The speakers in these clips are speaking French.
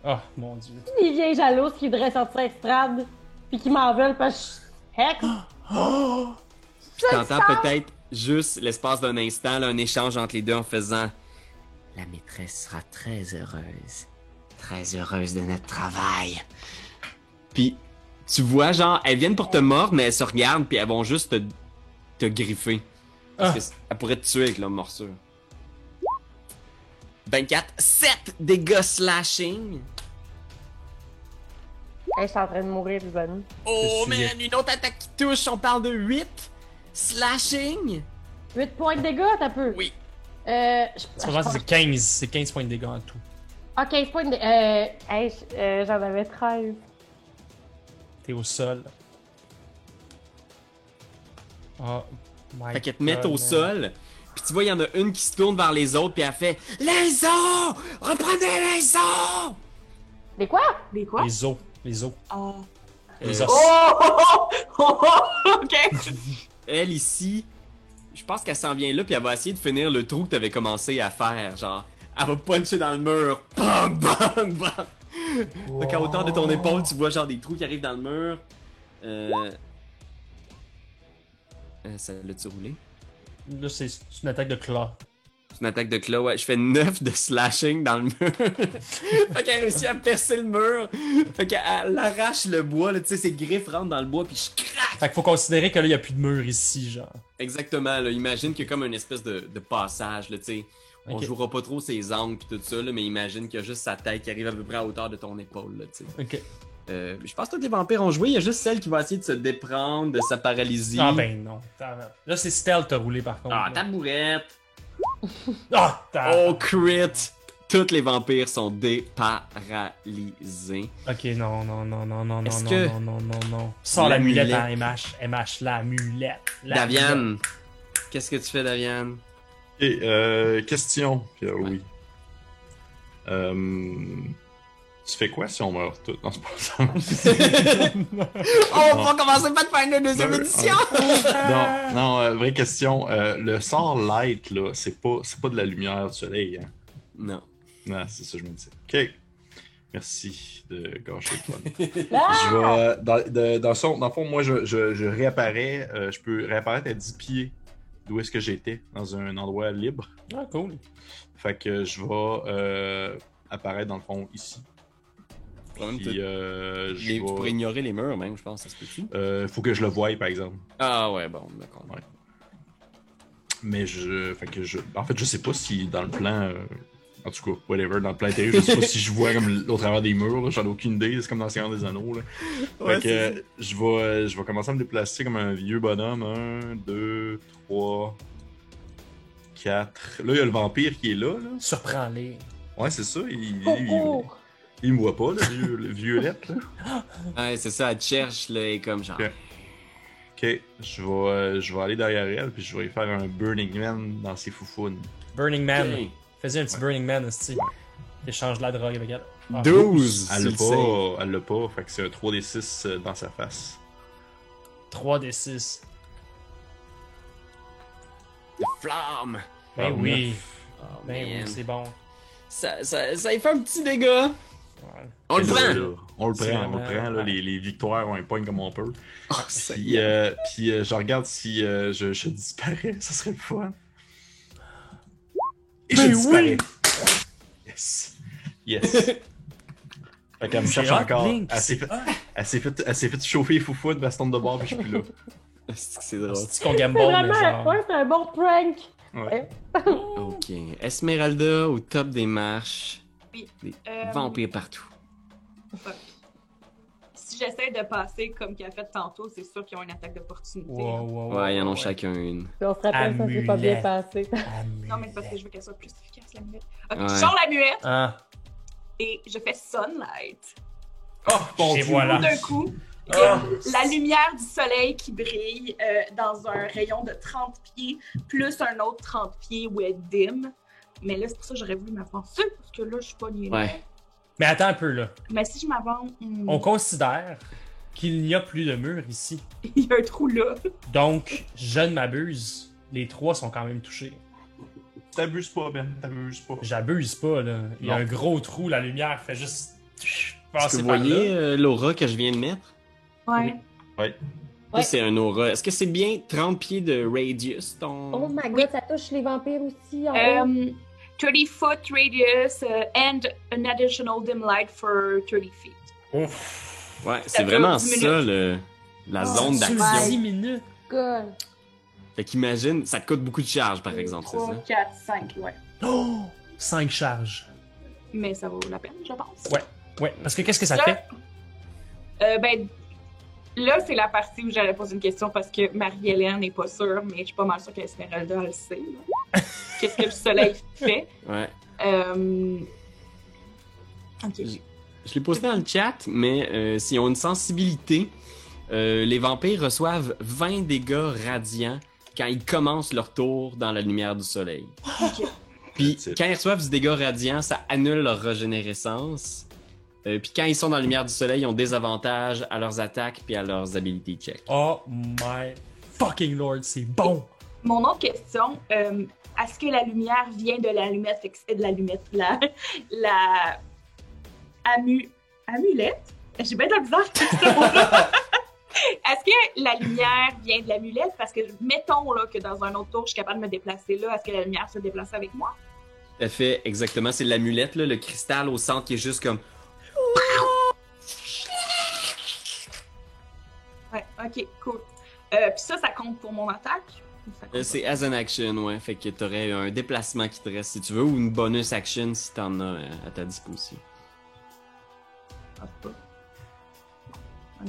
Oh, mon Dieu. Les vieilles jalouses qui voudraient sortir Estrade, puis qui m'en veulent parce que je hex. Puis t'entends peut-être juste l'espace d'un instant, là, un échange entre les deux en faisant « La maîtresse sera très heureuse de notre travail. » Puis tu vois, genre, elles viennent pour te mordre, mais elles se regardent, puis elles vont juste te griffer. Parce qu'elles pourraient te tuer avec leur morsure. 24, 7 dégâts slashing. Hey, je suis en train de mourir, Bonnie. Oh man, une autre attaque qui touche, on parle de 8 slashing. 8 points de dégâts, t'as peu? Oui. C'est pas c'est 15. C'est 15 points de dégâts en tout. Ah, 15 points de dégâts. Hey, j'en avais 13. T'es au sol. Oh my Fait qu'elles te mettent God, au man. sol. Puis tu vois, il y en a une qui se tourne vers les autres, puis elle fait « Les os! Reprenez les os! » Les quoi? Les quoi? Les os. Les os. Ah. Les os. Ok. Elle ici, je pense qu'elle s'en vient là, puis elle va essayer de finir le trou que t'avais commencé à faire. Genre, elle va puncher dans le mur. Bam, bam, bam. Fait qu'à hauteur de ton épaule, tu vois genre des trous qui arrivent dans le mur. Ça l'a-tu roulé? Là, c'est une attaque de claw. C'est une attaque de claw, ouais. Je fais 9 de slashing dans le mur. Fait qu'elle réussit à percer le mur. Fait qu'elle arrache le bois, là, tu sais, ses griffes rentrent dans le bois, puis je craque. Fait qu'il faut considérer que là, il n'y a plus de mur ici, genre. Exactement, là. Imagine qu'il y a comme une espèce de passage, là, tu sais. On Ok. jouera pas trop ses angles pis tout ça, là, mais imagine qu'il y a juste sa tête qui arrive à peu près à hauteur de ton épaule, là, tu sais. Ok. Je pense que tous les vampires ont joué, il y a juste celle qui va essayer de se déprendre de sa paralysie. Ah ben non. Là, c'est stealth t'as roulé par contre. Ah, là. tabourette! Ah, Oh, crit! Tous les vampires sont déparalysés. Ok, non, non, non, non, non, Est-ce non, que non, non, non, non. Sors l'amulette, l'amulette- hein, MH, l'amulette. Daviane, qu'est-ce que tu fais, Daviane? Et question, Pierre, oui. Tu fais quoi si on meurt tous? Non, c'est pas ça. On va commencer par te faire une deuxième Non, édition! non, vraie question. Le sort light, là, c'est pas de la lumière du soleil, hein? Non. Non, c'est ça que je me disais. Ok. Merci de gâcher le fun. Ah! Je vais, dans le fond, moi, je réapparais. Je peux réapparaître à 10 pieds d'où est-ce que j'étais, dans un endroit libre. Ah, cool. Fait que je vais apparaître, dans le fond, ici. Problème, Puis, tu pourrais ignorer les murs, même, je pense, ça se peut-tu? faut que je le voie, par exemple. Ah ouais, bon, d'accord. Ouais. Mais en fait, je sais pas si dans le plan, en tout cas, whatever, dans le plan intérieur, je sais pas si je vois comme au travers des murs, là, j'en ai aucune idée, c'est comme dans le Seigneur des Anneaux, là. Ouais, Fait que je vais commencer à me déplacer comme un vieux bonhomme. 1, 2, 3, 4. Là, il y a le vampire qui est là. Surprends-les. Ouais, c'est ça, Oh, il me voit pas, le violette, là. Ouais, c'est ça, elle te cherche, là, et comme genre... Ok. Ok, je vais aller derrière elle, puis je vais lui faire un Burning Man dans ses foufounes. Burning Man. Ok. Fais-y un petit Burning Man, aussi. Échange de la drogue avec elle. Ah, 12! Elle sur l'a le save. pas, elle l'a pas, fait que c'est un 3d6 dans sa face. 3d6. Flamme! Ben Ah, oui. Oh, Ben man. oui, c'est bon. Ça y fait un petit dégât. Ouais. On le Là, prend! là, on le C'est prend, vraiment- là, les victoires, on les pogne comme on peut. Oh, Puis, je regarde si je disparais, ça serait le fun. Et je Ben disparais. Yes. Yes. Fait qu'elle me cherche hot, encore. Blink, Elle s'est fait chauffer foufoune, puis elle se tombe de bord, puis je suis plus là. C'est drôle. C'est qu'on c'est gamble, mais vraiment genre... ouais, c'est un bon prank. Ouais. Ok. Esmeralda au top des marches. Oui. Des Euh, vampires partout. Fuck. Si j'essaie de passer comme qu'il a fait tantôt, c'est sûr qu'ils ont une attaque d'opportunité. Wow, wow, wow, Ouais, ils en ont ouais. chacun une. Puis on se rappelle, ça s'est pas bien Amulette. passé. Non, mais c'est parce que je veux qu'elle soit plus efficace, la muette. Ok, Ouais. je sors la muette Ah, et je fais Sunlight. Oh, bon et Dieu. voilà. D'un coup, il y a la lumière du soleil qui brille dans un rayon de 30 pieds, plus un autre 30 pieds où elle dim. Mais là, c'est pour ça que j'aurais voulu m'avancer, parce que là, je suis pas niée. Ouais. Mais attends un peu, là. Mais si je m'avance, On considère qu'il n'y a plus de mur ici. il y a un trou là. Donc, je ne m'abuse. Les trois sont quand même touchés. T'abuses pas, Ben, t'abuses pas. J'abuse pas, là. Il y a Non. un gros trou, la lumière fait juste... Est-ce que passer vous par voyez là. l'aura que je viens de mettre? Ouais. Ouais. Ça, c'est un aura. Est-ce que c'est bien 30 pieds de radius, ton... Oh my god, ça touche les vampires aussi en haut. 30-foot radius and an additional dim light for 30 feet. Ouf. Ouais, Ça c'est dure vraiment 10 ça, minutes. la Oh, zone c'est d'action. 10 minutes. God. Fait qu'imagine, ça te coûte beaucoup de charge, par exemple, c'est 3, ça? 4, 5, ouais. Oh! 5 charges. Mais ça vaut la peine, je pense. Ouais. Ouais, parce que qu'est-ce que ça Là, fait? Ben, là, c'est la partie où j'allais poser une question parce que Marie-Hélène n'est pas sûre, mais je suis pas mal sûre qu'Esmeralda le sait. là. Qu'est-ce que le soleil fait? Ouais. Ok. Je l'ai posté dans le chat, mais s'ils ont une sensibilité, les vampires reçoivent 20 dégâts radiants quand ils commencent leur tour dans la lumière du soleil. Ok. Puis That's it. quand ils reçoivent du dégât radiant, ça annule leur régénérescence. Puis quand ils sont dans la lumière du soleil, ils ont des avantages à leurs attaques puis à leurs ability checks. Oh my fucking lord, c'est bon! Mon autre question, est-ce que la lumière vient de l'allumette? Fait que c'est de l'allumette, la amulette? J'ai bien de la bizarre avec ce mot-là. Est-ce que la lumière vient de l'amulette? Parce que, mettons là, que dans un autre tour, je suis capable de me déplacer là. Est-ce que la lumière se déplace avec moi? Tout à fait, exactement. C'est l'amulette, là, le cristal au centre qui est juste comme... Ouais, ok, cool. Puis ça compte pour mon attaque? Ou ça compte C'est as an action, ouais. Fait que t'aurais un déplacement qui te reste si tu veux, ou une bonus action si t'en as à ta disposition. pas? Ah,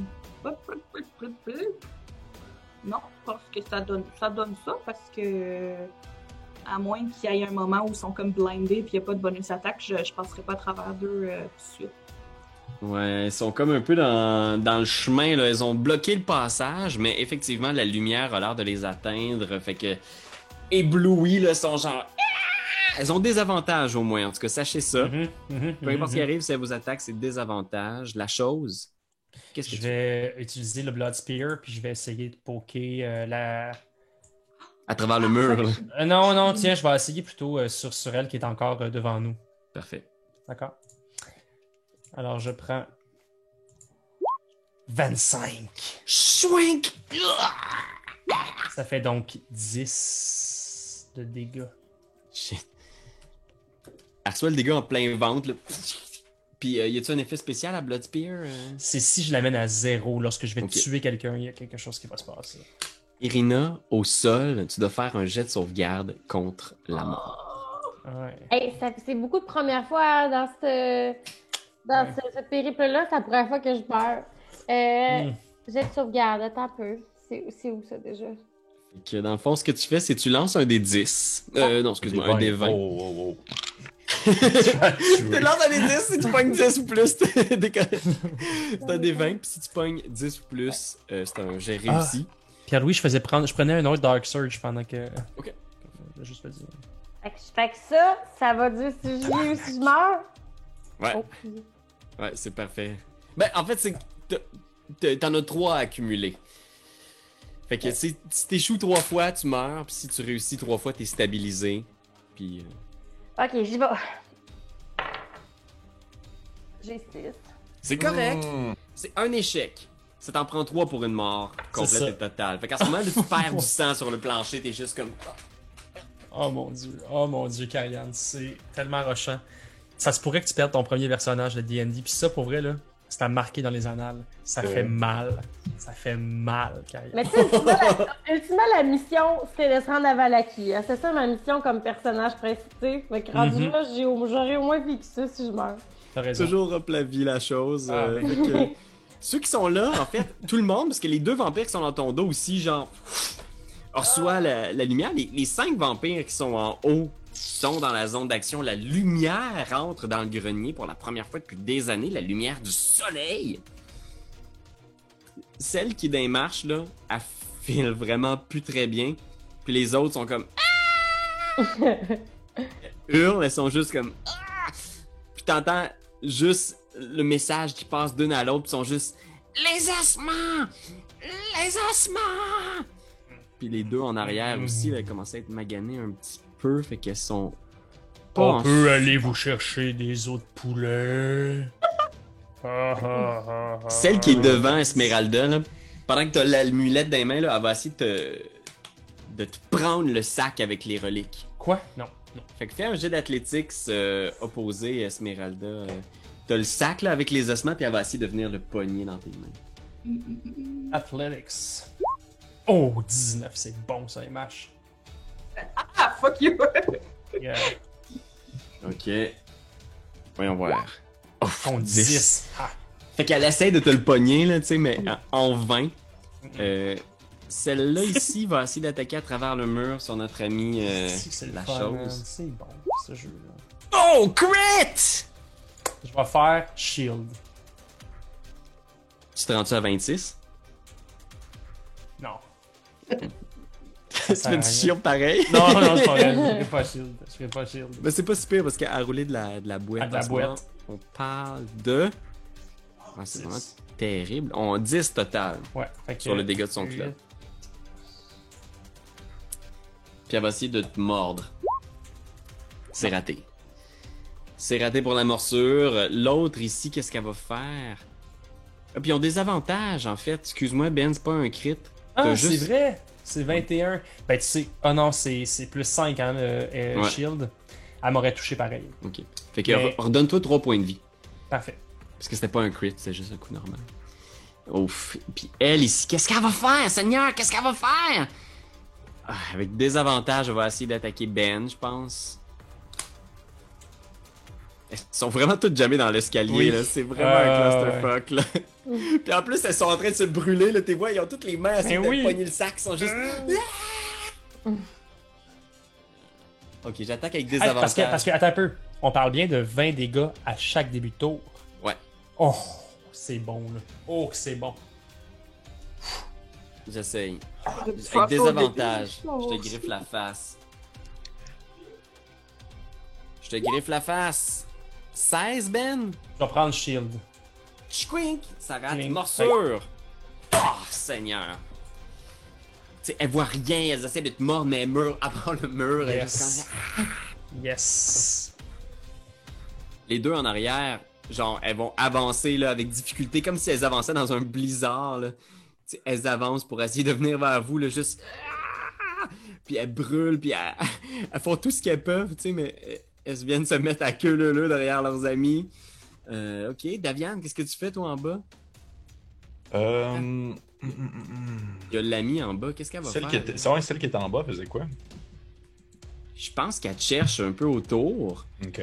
non, parce que ça donne ça, parce que à moins qu'il y ait un moment où ils sont comme blindés puis il n'y a pas de bonus attaque, je passerai pas à travers d'eux tout de suite. Ouais, ils sont comme un peu dans le chemin, là. Ils ont bloqué le passage, mais effectivement, la lumière a l'air de les atteindre. Fait que, éblouis, là, sont genre... Ah! Elles ont des avantages, au moins. En tout cas, sachez ça. Peu importe ce qui arrive, si elles vous attaquent, c'est des avantages. La chose... Qu'est-ce que Je tu vais utiliser le Blood Spear, puis je vais essayer de poker la... À travers le mur, là. Non, tiens, je vais essayer plutôt sur elle qui est encore devant nous. Parfait. D'accord? Alors, je prends 25. Schwink! Ça fait donc 10 de dégâts. Shit. Elle reçoit le dégât en plein ventre, là. Puis, y a-tu un effet spécial à Blood Spear? C'est si je l'amène à 0, lorsque je vais Ok. tuer quelqu'un, il y a quelque chose qui va se passer. Irina, au sol, tu dois faire un jet de sauvegarde contre la mort. Ouais. Hey, c'est beaucoup de premières fois dans ce périple-là. C'est la première fois que je meurs. J'ai de sauvegarde, attends un peu. C'est où ça déjà? Fait que dans le fond, ce que tu fais, c'est que tu lances un des 10. Non, excuse-moi, un des 20. Oh. Tu lances un des 10, si tu pognes 10 ou plus, t'es un des 20, puis si tu pognes 10 ou plus, c'est un jet réussi. Pierre-Louis, je prenais un autre Dark Surge pendant que... Ok. Je vais juste le dire. Fait que ça va dire si je vis ou si je meurs? Ouais, Oh. ouais, c'est parfait. Ben, en fait, c'est que t'en as 3 à accumuler. Fait que si t'échoues 3 fois, tu meurs, puis si tu réussis 3 fois, t'es stabilisé. Puis... Ok, j'y vais. J'ai 6. C'est correct. C'est un échec. Ça t'en prend 3 pour une mort complète ça. et totale. Fait qu'à ce moment, là, tu perds du sang sur le plancher, t'es juste comme... Oh mon dieu, Karian, c'est tellement rushant. Ça se pourrait que tu perdes ton premier personnage de D&D, puis ça, pour vrai, là, c'est à marquer dans les annales. Ça fait mal. Ça fait mal, Karian. Mais tu sais, ultimement, la mission, c'est de se rendre à Valaki. Hein. C'est ça ma mission comme personnage principal. Fait que rendu là, j'aurais au moins vécu ça si je meurs. T'as raison. Toujours up la vie, la chose. Ah. Fait que, ceux qui sont là, en fait, tout le monde, parce que les 2 vampires qui sont dans ton dos aussi, genre, reçoit la lumière. Les 5 vampires qui sont en haut sont dans la zone d'action. La lumière entre dans le grenier pour la première fois depuis des années. La lumière du soleil. Celle qui est dans les marches, là, elle file vraiment plus très bien. Puis les autres sont comme... hurlent, elles sont juste comme... Puis t'entends juste le message qui passe d'une à l'autre, puis sont juste... Les ossements! Les ossements! Puis les 2 en arrière aussi, elles commencent à être maganées un petit peu, fait qu'elles sont... pas On en peut aller vous chercher des autres poulets. Celle qui est devant Esmeralda, là, pendant que t'as l'amulette dans les mains, là, elle va essayer de te prendre le sac avec les reliques. Quoi? Non. Fait que fais un jet d'athlétiques opposé Esmeralda. T'as le sac là, avec les ossements, puis elle va essayer de venir le pogner dans tes mains. Athletics. Oh, 19, c'est bon ça, les matchs. Ah, fuck you! Yeah. Ok. Voyons voir. Oh, 10. Ah. Fait qu'elle essaie de te le pogner, là, tu sais, mais en vain. Celle-là ici va essayer d'attaquer à travers le mur sur notre ami C'est la fun, chose. man. C'est bon, ce jeu-là. Oh, crit! Je vais faire Shield. Tu te rends-tu à 26? Non. Tu fais du shield pareil? Non, c'est pas vrai. Je fais pas Shield. Je fais pas Shield. Mais c'est pas si pire parce qu'elle a roulé de la boîte. Ah, de la en ce moment. boîte. On parle de... Ah, c'est vraiment terrible. On 10 total Ouais. Fait que, sur le dégât de son club. Puis elle va essayer de te mordre. C'est raté. C'est raté pour la morsure. L'autre ici, qu'est-ce qu'elle va faire? Ah, puis ils ont des avantages en fait. Excuse-moi Ben, c'est pas un crit. Ah, T'as c'est vrai! C'est 21. Ben, tu sais. Ah non, c'est plus 5, hein, le Ouais. Shield. Elle m'aurait touché pareil. Ok. Fait que Mais- redonne-toi 3 points de vie. Parfait. Parce que c'était pas un crit, c'était juste un coup normal. Ouf. Puis elle ici, qu'est-ce qu'elle va faire, Seigneur? Qu'est-ce qu'elle va faire? Ah, avec des avantages, elle va essayer d'attaquer Ben, je pense. Elles sont vraiment toutes jamais dans l'escalier, Oui. là. C'est vraiment un clusterfuck, là. Puis en plus, elles sont en train de se brûler, là. T'es vois, ils ont toutes les mains à essayer Mais de oui. pogner le sac, ils sont juste... Ok, j'attaque avec des Hey, avantages. parce que, attends un peu. On parle bien de 20 dégâts à chaque début de tour. Ouais, Oh, c'est bon, là. Oh, que c'est bon. j'essaye. Fuck Avec des au avantages, début. je te griffe la face. Je te griffe la face. 16, Ben? Je vais prendre Shield. Chquink! Ça rate. Clink. Morsure! Oh, Seigneur! Tu sais, elles voient rien, elles essaient de te mordre, mais avant le mur, elles Yes. juste comme... Yes. Les deux en arrière, genre, elles vont avancer là, avec difficulté, comme si elles avançaient dans un blizzard. Là. Tu sais, elles avancent pour essayer de venir vers vous, là, juste... Puis elles brûlent, puis elles font tout ce qu'elles peuvent, tu sais, mais elles viennent se mettre à queue leu derrière leurs amis. Ok, Daviane, qu'est-ce que tu fais, toi, en bas? Il y a l'ami en bas, qu'est-ce qu'elle va faire? C'est vrai, celle qui était en bas faisait quoi? Je pense qu'elle te cherche un peu autour. Ok.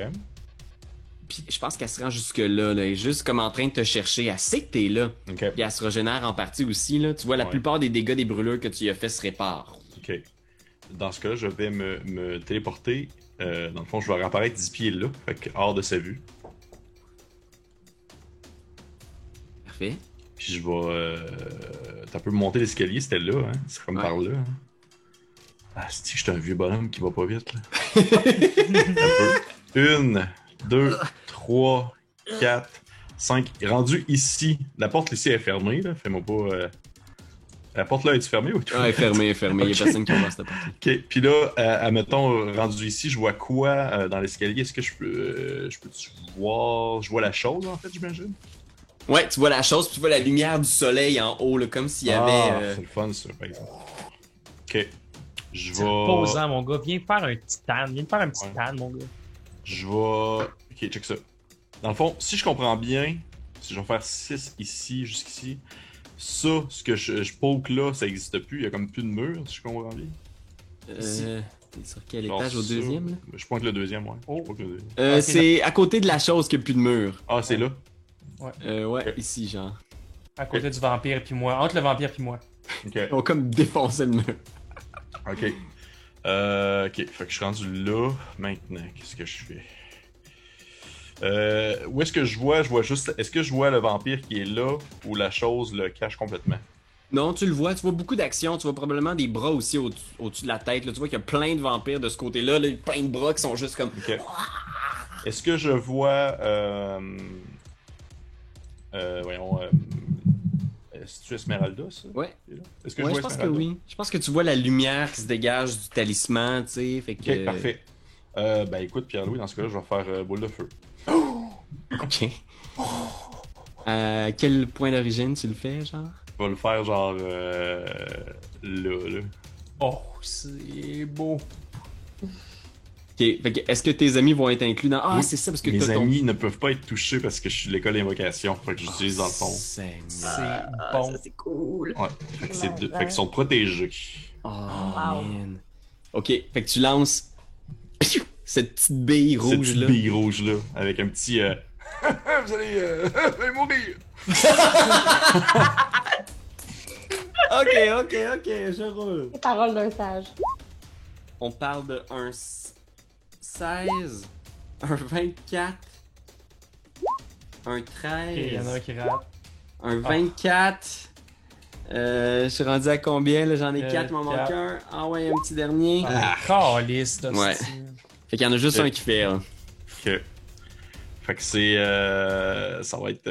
Puis je pense qu'elle se rend jusque-là. Là, elle est juste comme en train de te chercher. Elle sait que t'es là. Ok. Puis elle se régénère en partie aussi. Là. Tu vois, la Ouais. plupart des dégâts des brûlures que tu y as fait se réparent. Ok. Dans ce cas-là, je vais me téléporter. Dans le fond, je vais réapparaître 10 pieds là, fait que hors de sa vue. Parfait. Puis je vais. T'as pu monter l'escalier, c'était là, hein? C'est comme Ouais. par là. Hein? Ah, c'est-tu que j'étais un vieux bonhomme qui va pas vite, là? Un peu. 1, 2, 3, 4, 5. Rendu ici. La porte ici est fermée, là. Fais-moi pas. La porte là, est-tu fermée ou tout? Ah, elle est fermée, elle est fermée. Il y a Ok. personne qui va voir cette porte. Ok, puis là, admettons, rendu ici, je vois quoi dans l'escalier? Est-ce que je peux-tu voir... Je vois la chose, en fait, j'imagine? Ouais, tu vois la chose, puis tu vois la lumière du soleil en haut, là, comme s'il y avait... C'est le fun, ça, par exemple. Ok. Je C'est vais... reposant, mon gars. Viens faire un petit tan. Viens faire un petit Ouais. tan, mon gars. Je vais... Ok, check ça. Dans le fond, si je comprends bien, si je vais faire 6 ici, jusqu'ici, ça, ce que je poke là, ça existe plus. Il y a comme plus de mur, si je comprends bien. T'es sur quel Genre étage? Au ça. deuxième, là? Je pointe le deuxième, ouais. Oh. Je pointe le deuxième. Ok, C'est à côté de la chose qu'il n'y a plus de mur. Ah, c'est là? Ouais, Ok. ici, genre. À côté du vampire puis moi. Entre le vampire puis moi. Ok. Ils ont comme défoncé le mur. Ok. Ok, fait que je suis rendu là. Maintenant, qu'est-ce que je fais? Où est-ce que je vois? Je vois juste... Est-ce que je vois le vampire qui est là ou la chose le cache complètement? Non, tu le vois, tu vois beaucoup d'actions, tu vois probablement des bras aussi au-dessus de la tête. Là. Tu vois qu'il y a plein de vampires de ce côté-là, là, plein de bras qui sont juste comme... Ok. Est-ce que je vois... voyons... C'est-tu Esmeralda, ça? Ouais, Est-ce que ouais, je je vois pense que Esmeralda? oui. Je pense que tu vois la lumière qui se dégage du talisman, tu sais, fait que... Ok, parfait. Ben écoute, Pierre-Louis, dans ce cas-là, je vais faire boule de feu. Ok. À quel point d'origine tu le fais, genre? Je vais le faire genre là. Oh, c'est beau. Ok, fait que est-ce que tes amis vont être inclus dans... Ah, Oui, c'est ça, parce que Mes t'as ton... amis ne peuvent pas être touchés parce que je suis de l'école d'invocation. Fait que j'utilise dans le fond. Seigneur. C'est bon. Ça, c'est cool. Ouais. Fait qu'ils sont protégés. Oh, Wow. man. Ok, fait que tu lances cette petite bille Cette rouge petite là. bille rouge là, avec un petit. Vous allez mourir! Ok, je roule. Les paroles d'un sage. On parle de un 16, un 24, un 13, Ok, il y en a un qui rate. un 24. Je suis rendu à combien là? J'en ai 4, il m'en manque quatre. un. Ah ouais, un petit dernier. Ah, calice, là. Ouais. Fait qu'il y en a juste un qui fait. Hein. Ok. Fait que c'est. Ça va être.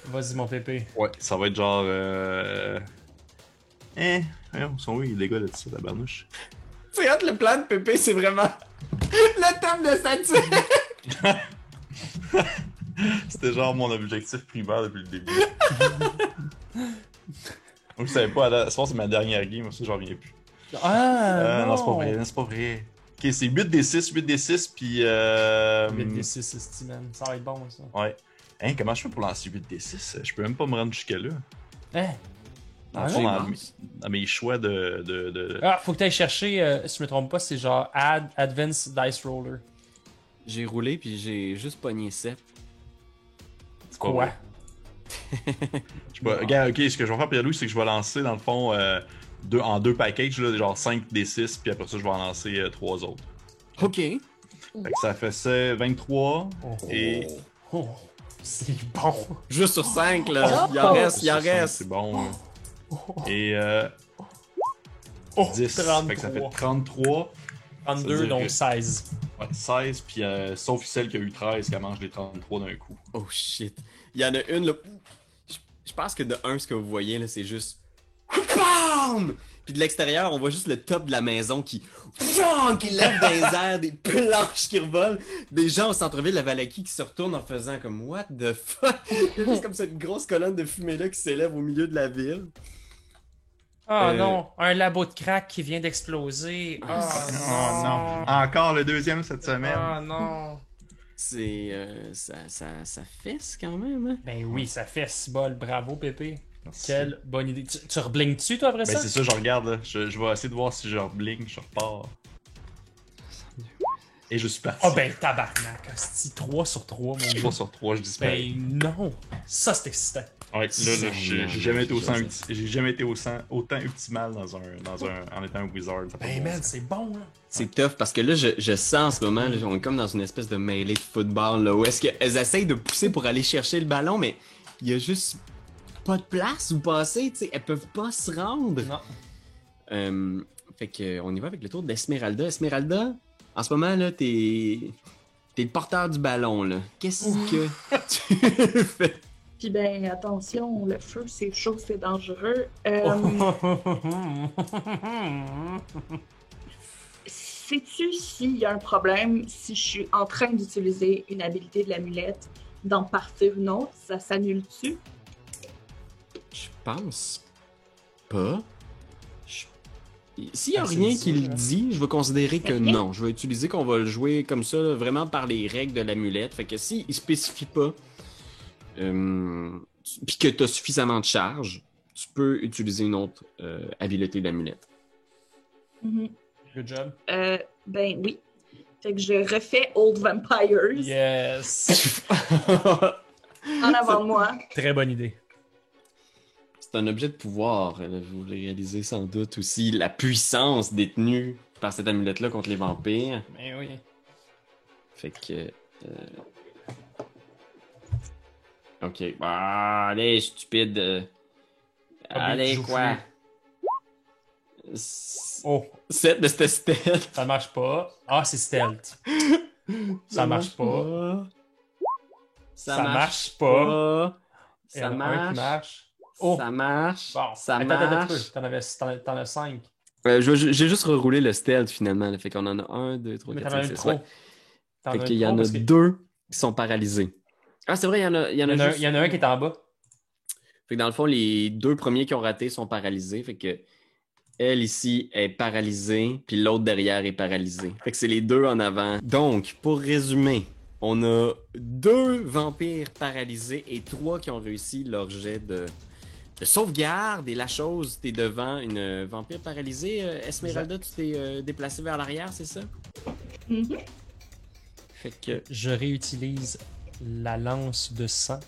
Vas-y, mon pépé. Ouais, ça va être genre. Voyons, sont où les gars là-dessus, la barnouche? C'est hâte, le plan de Pépé, c'est vraiment le thème de Saturne. C'était genre mon objectif primaire depuis le début. Donc, je savais pas, je pense que c'est ma dernière game, ça j'en reviens plus. Ah, non, c'est pas vrai, c'est pas vrai. Ok, c'est 8d6, puis. 8d6, c'est man. Ça va être bon, ça. Ouais. Hein, comment je fais pour lancer 8d6? Je peux même pas me rendre jusque là. Hein? Dans, le fond, dans mes choix de... Ah, faut que tu ailles chercher, si je me trompe pas, c'est genre Add Advanced Dice Roller. J'ai roulé puis j'ai juste pogné 7. C'est pas Quoi? vrai. Regarde, ok, ce que je vais faire, Pierre-Louis, c'est que je vais lancer, dans le fond, en deux packages, là, genre 5d6, puis après ça, je vais en lancer 3 autres. Ok. Fait que ça fait 23, et... Oh, c'est bon. Juste sur 5, là. Il en Oh. reste, il en Ça, reste. C'est bon. Et 10, 33. fait que ça fait 33. 32, Ça veut dire donc que- 16. Ouais, 16, puis sauf celle qui a eu 13, qui mange les 33 d'un coup. Oh shit. Il y en a une, là. Je pense que de un, ce que vous voyez, là, c'est juste. BAM! Puis de l'extérieur, on voit juste le top de la maison qui lève dans les airs, des planches qui revolent, des gens au centre-ville de la Valaki qui se retournent en faisant comme What the fuck? Il y a juste comme cette grosse colonne de fumée-là qui s'élève au milieu de la ville. Ah non, un labo de crack qui vient d'exploser. Ah Encore le deuxième cette semaine. Ah non. C'est. Ça fesse quand même, hein? Ben oui, ça fait ce bol. Bravo, Pépé. Merci. Quelle bonne idée. Tu reblingues-tu, toi, après Ben ça? c'est ça, je regarde là. Je vais essayer de voir si je reblink, je repars. Et je suis parti. Ah ben tabarnak, hostie, 3 sur 3, mon 3 gars. sur 3, je disparais. Ben non. Ça, c'est excitant. Ouais, là, j'ai jamais été Joseph. j'ai jamais été autant optimal en étant un wizard. Ça fait Ben bon man, sens. c'est bon, hein. C'est tough parce que là, je sens en ce moment, là, on est comme dans une espèce de mêlée de football, là, où est-ce qu'elles essayent de pousser pour aller chercher le ballon, mais il y a juste pas de place où passer, tu sais, elles peuvent pas se rendre. Non. Fait que on y va avec le tour d'Esmeralda. Esmeralda, en ce moment, là, t'es le porteur du ballon, là. Qu'est-ce que tu fais? Puis ben, attention, le feu, c'est chaud, c'est dangereux. Sais-tu s'il y a un problème si je suis en train d'utiliser une habilité de l'amulette, d'en partir une autre, ça s'annule-tu? Je pense pas. S'il y a Ah, c'est rien ça, qui le là. dit, je vais considérer que Rien? non. Je vais utiliser qu'on va le jouer comme ça, là, vraiment par les règles de l'amulette. Fait que s'il spécifie pas, puis que tu as suffisamment de charge, tu peux utiliser une autre habileté d'amulette. Mhm. Good job. Ben oui. Fait que je refais Old Vampires Yes. en avant de moi. Très bonne idée. C'est un objet de pouvoir. Vous le réalisez sans doute aussi la puissance détenue par cette amulette-là contre les vampires. Ben oui. Fait que. Ok. Ah, allez, stupide. Allez, joue quoi? Oh, 7 de cette stealth. ça marche pas. Ah, c'est stealth. Ça marche pas. Ça Ça marche marche pas. Il y Ça en a un qui marche. marche. Oh, Ça marche. bon. Ça Attends, marche. T'en as 5. J'ai juste reroulé le stealth finalement. Là. Fait qu'on en a 1, 2, 3, Mais 4, t'en as 5, un 6. trop. Ouais. T'en Fait as qu'il y trop en a parce que- 2 qui sont paralysés. Ah, c'est vrai, il y en a, Il y en a un qui est en bas. Fait que dans le fond, les 2 premiers qui ont raté sont paralysés. Fait que elle ici est paralysée, puis l'autre derrière est paralysée. Fait que c'est les 2 en avant. Donc, pour résumer, on a 2 vampires paralysés et 3 qui ont réussi leur jet de sauvegarde. Et la chose, t'es devant une vampire paralysée. Esmeralda, tu t'es déplacé vers l'arrière, c'est ça? Mhm. Fait que... Je réutilise la lance de sang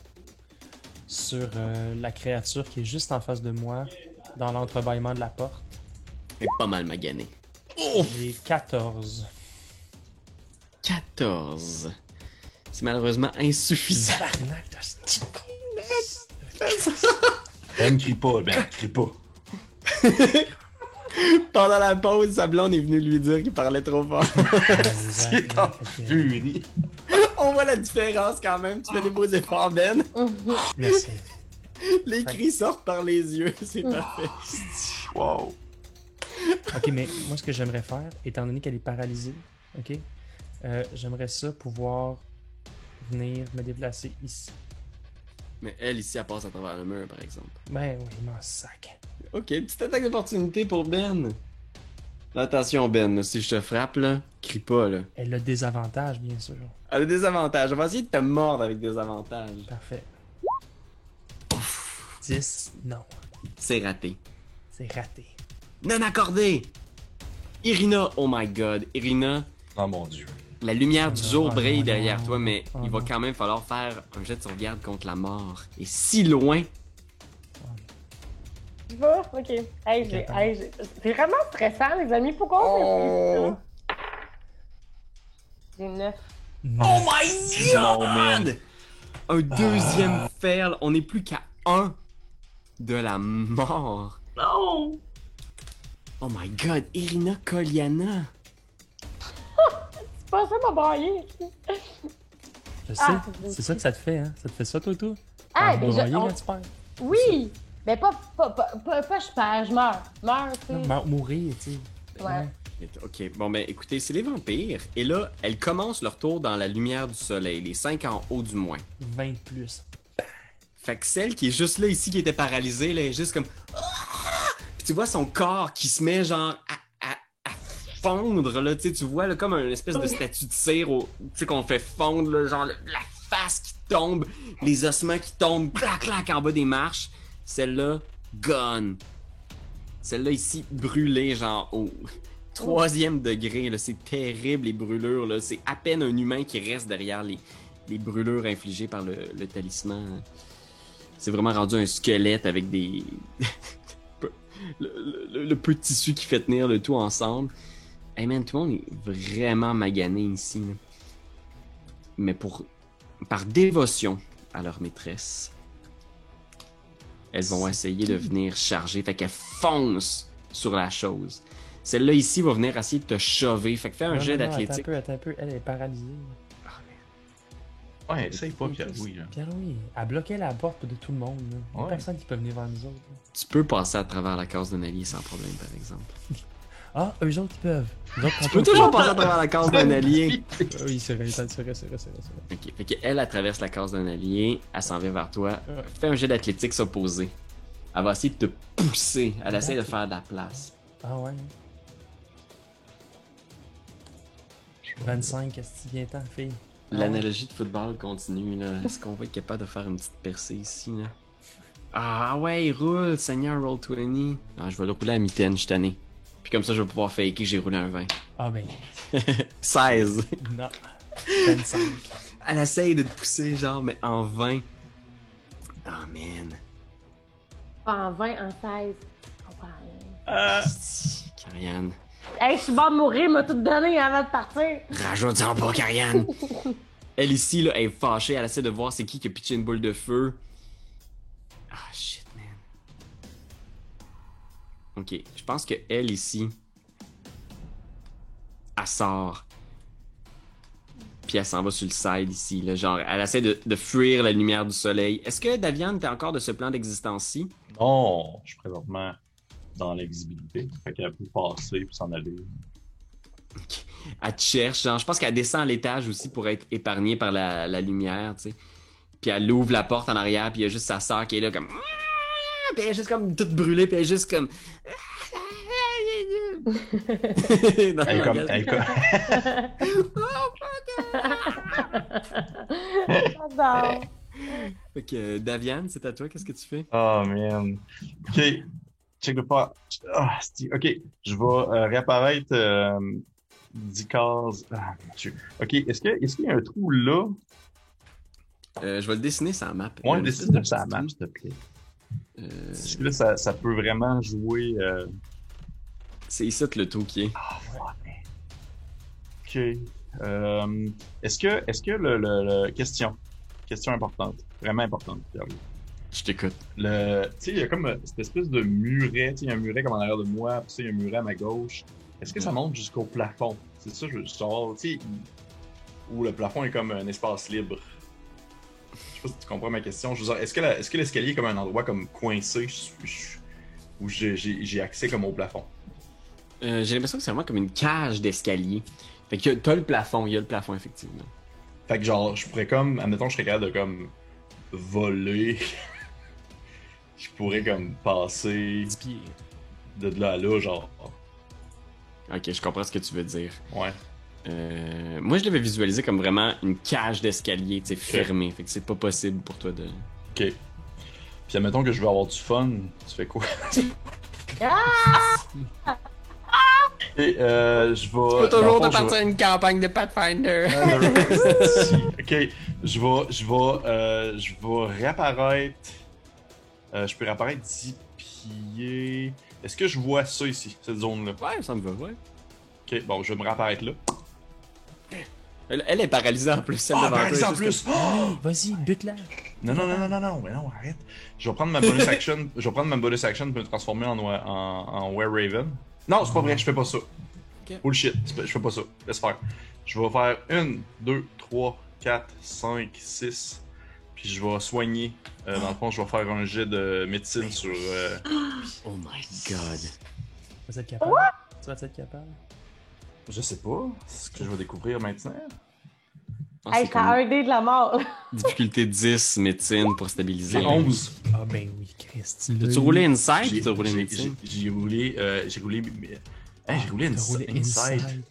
sur la créature qui est juste en face de moi, dans l'entrebâillement de la porte. Elle est pas mal maganée. J'ai 14. 14. C'est malheureusement insuffisant. Tabarnak de sti- Ben, crie pas, crie pas. Pendant la pause, sa blonde est venue lui dire qu'il parlait trop fort. C'est en furie. On voit la différence quand même. Tu fais des beaux efforts, Ben. Merci. Les cris sortent par les yeux. C'est parfait. Wow. Ok, mais moi, ce que j'aimerais faire, étant donné qu'elle est paralysée, ok, j'aimerais ça pouvoir venir me déplacer ici. Mais elle, ici, elle passe à travers le mur, par exemple. Ben oui, m'en sac. Ok, petite attaque d'opportunité pour Ben. Attention, Ben, là, si je te frappe, là, crie pas, là. Elle a des avantages, bien sûr. Elle a des avantages. On va essayer de te mordre avec des avantages. Parfait. 10, non. C'est raté. C'est raté. Non accordé! Irina, oh my god. Irina, Oh mon dieu. la lumière du jour Oh brille non. derrière toi, mais Oh il va non. quand même falloir faire un jet de sauvegarde contre la mort. Et si loin, Tu vas? Ok. C'est vraiment stressant, les amis. Pourquoi on fait ça? J'ai 9. oh my Non, man. god! Un deuxième fail. On n'est plus qu'à 1 de la mort. Non! Oh my god, Irina Koliana. C'est pas ça, ma brailler. Je sais, Ah, c'est ça que ça te fait, hein? Ça te fait ça, toi? Ah, ben, mais je... quand tu perds. Oui! Mais pas je perds, je meurs. Je meurs, tu sais. Mourir, tu sais. Ouais. Ok, bon ben écoutez, c'est les vampires. Et là, elles commencent leur tour dans la lumière du soleil, les 5 en haut du moins. 20 de plus. Fait que celle qui est juste là ici, qui était paralysée, là, est juste comme... Puis tu vois son corps qui se met genre à fondre, là, tu vois, là, comme une espèce de statue de cire, tu sais, qu'on fait fondre, là, genre la face qui tombe, les ossements qui tombent, clac, clac, en bas des marches. Celle-là, gone. Celle-là ici, brûlée, genre au 3e degré, là, c'est terrible, les brûlures, là. C'est à peine un humain qui reste derrière les brûlures infligées par le talisman. C'est vraiment rendu un squelette avec des... le peu de tissu qui fait tenir le tout ensemble. Hey man, tout le monde est vraiment magané ici, là. Mais par dévotion à leur maîtresse, elles vont essayer de venir charger. Fait qu'elles foncent sur la chose. Celle-là ici va venir essayer de te chover. Fait que fais un jet d'athlétique. Attends un peu. Elle est paralysée. Ouais, essaye pas, Pierre-Louis, là. Pierre-Louis, elle bloquait la porte de tout le monde. Là. Il y a Ouais. personne qui peut venir vers nous autres. Là. Tu peux passer à travers la case d'un allié sans problème, par exemple. Ah, eux autres, ils peuvent. Nous autres, on Tu peux toujours passer à travers la case d'un allié. Oui, c'est vrai. Ok, fait qu'elle, elle traverse la case d'un allié, elle s'en vient vers toi. Ouais. Fais un jet d'athlétique s'opposer. Elle va essayer de te pousser. Elle essaie de faire de la place. Ah ouais. 25, qu'est-ce que tu viens tant, fille? L'analogie de football continue, là. Est-ce qu'on va être capable de faire une petite percée ici, là? Ah ouais, il roule, Seigneur Roll 20. Ah, je vais le rouler à mitaine, je suis tanné. Puis comme ça, je vais pouvoir faker que j'ai roulé un 20. Ah ben, 16. non. 25. Elle essaye de te pousser, genre, mais en 20. Ah, man. En 20, en 16. Oh, Asti, Karianne. hey, je suis bon de mourir, m'a tout donné avant de partir. Rajoute-en pas, Karianne. Elle ici, là, elle est fâchée. Elle essaie de voir c'est qui a pitché une boule de feu. Ah, shit, man. Ok, je pense que elle ici, elle sort. Puis elle s'en va sur le side ici, là. Genre, elle essaie de fuir la lumière du soleil. Est-ce que Daviane, t'es encore de ce plan d'existence-ci? Non, je suis présentement dans l'exhibilité. Fait qu'elle peut passer puis s'en aller. Elle te cherche, genre, je pense qu'elle descend à l'étage aussi pour être épargnée par la lumière, tu sais. Puis elle ouvre la porte en arrière, puis il y a juste sa sœur qui est là comme... Puis elle est juste comme toute brûlée, puis elle est juste comme... Dans Elle est le comme. magasin. Elle est comme... J'adore. Fait que Daviane, c'est à toi, qu'est-ce que tu fais? Oh man. Ok. Check le pas. Ah, ok. Je vais réapparaître 10 cases. Ah, mon Dieu. Ok. Est-ce qu'il y a un trou là? Je vais le dessiner sur la map. Ouais, Une dessine espèce de ça petit map, trou. s'il te plaît. Parce que là, ça peut vraiment jouer. C'est ici le trou qui est. Ah, ouais. Ok. Est-ce que le question importante, vraiment importante, Pierre. Je t'écoute. Tu sais, il y a comme cette espèce de muret, tu sais, il y a un muret comme en arrière de moi, puis il y a un muret à ma gauche. Est-ce que ça monte jusqu'au plafond? C'est ça, je veux savoir, tu sais, où le plafond est comme un espace libre. Je sais pas si tu comprends ma question. Je veux dire, est-ce que l'escalier est comme un endroit comme coincé où j'ai accès comme au plafond? J'ai l'impression que c'est vraiment comme une cage d'escalier. Fait que t'as le plafond, il y a le plafond effectivement. Fait que genre, je pourrais comme, admettons, je serais capable de comme voler. Je pourrais comme passer 10 pieds. de là à là, genre. Ok, je comprends ce que tu veux dire. Ouais. Moi, je l'avais visualisé comme vraiment une cage d'escalier, tu sais, fermée. Fait que c'est pas possible pour toi de... Ok. Puis admettons que je veux avoir du fun, tu fais quoi? Et je vais. Tu peux toujours dans te le fond, partir une campagne de Pathfinder. Ok, je vais réapparaître. Je peux réapparaître 10 pieds. Est-ce que je vois ça ici, cette zone-là? Ouais, ça me va, ouais. Ok, bon, je vais me réapparaître là. Elle est paralysée en plus, celle devant toi, paralysée en elle est juste plus! Oh! Vas-y, bute-la. Non, mais non, arrête. Je vais prendre ma bonus action. Je vais prendre ma bonus action pour me transformer en Were Raven. Non, c'est pas vrai, je fais pas ça. Ok. Bullshit, je fais pas ça. Laisse faire. Je vais faire 1, 2, 3, 4, 5, 6. Puis je vais soigner. Dans le fond, je vais faire un jet de médecine sur. Oh my god. Tu vas être capable? Tu vas être capable? Je sais pas. C'est ce que je vais découvrir maintenant. Ah, Hey, c'est t'as comme un dé de la mort. difficulté 10, médecine pour stabiliser. J'ai 11. Ah ben oui, Christ. T'as-tu roulé Insight ou t'as roulé médecine? J'ai roulé. J'ai roulé T'as roulé Inside.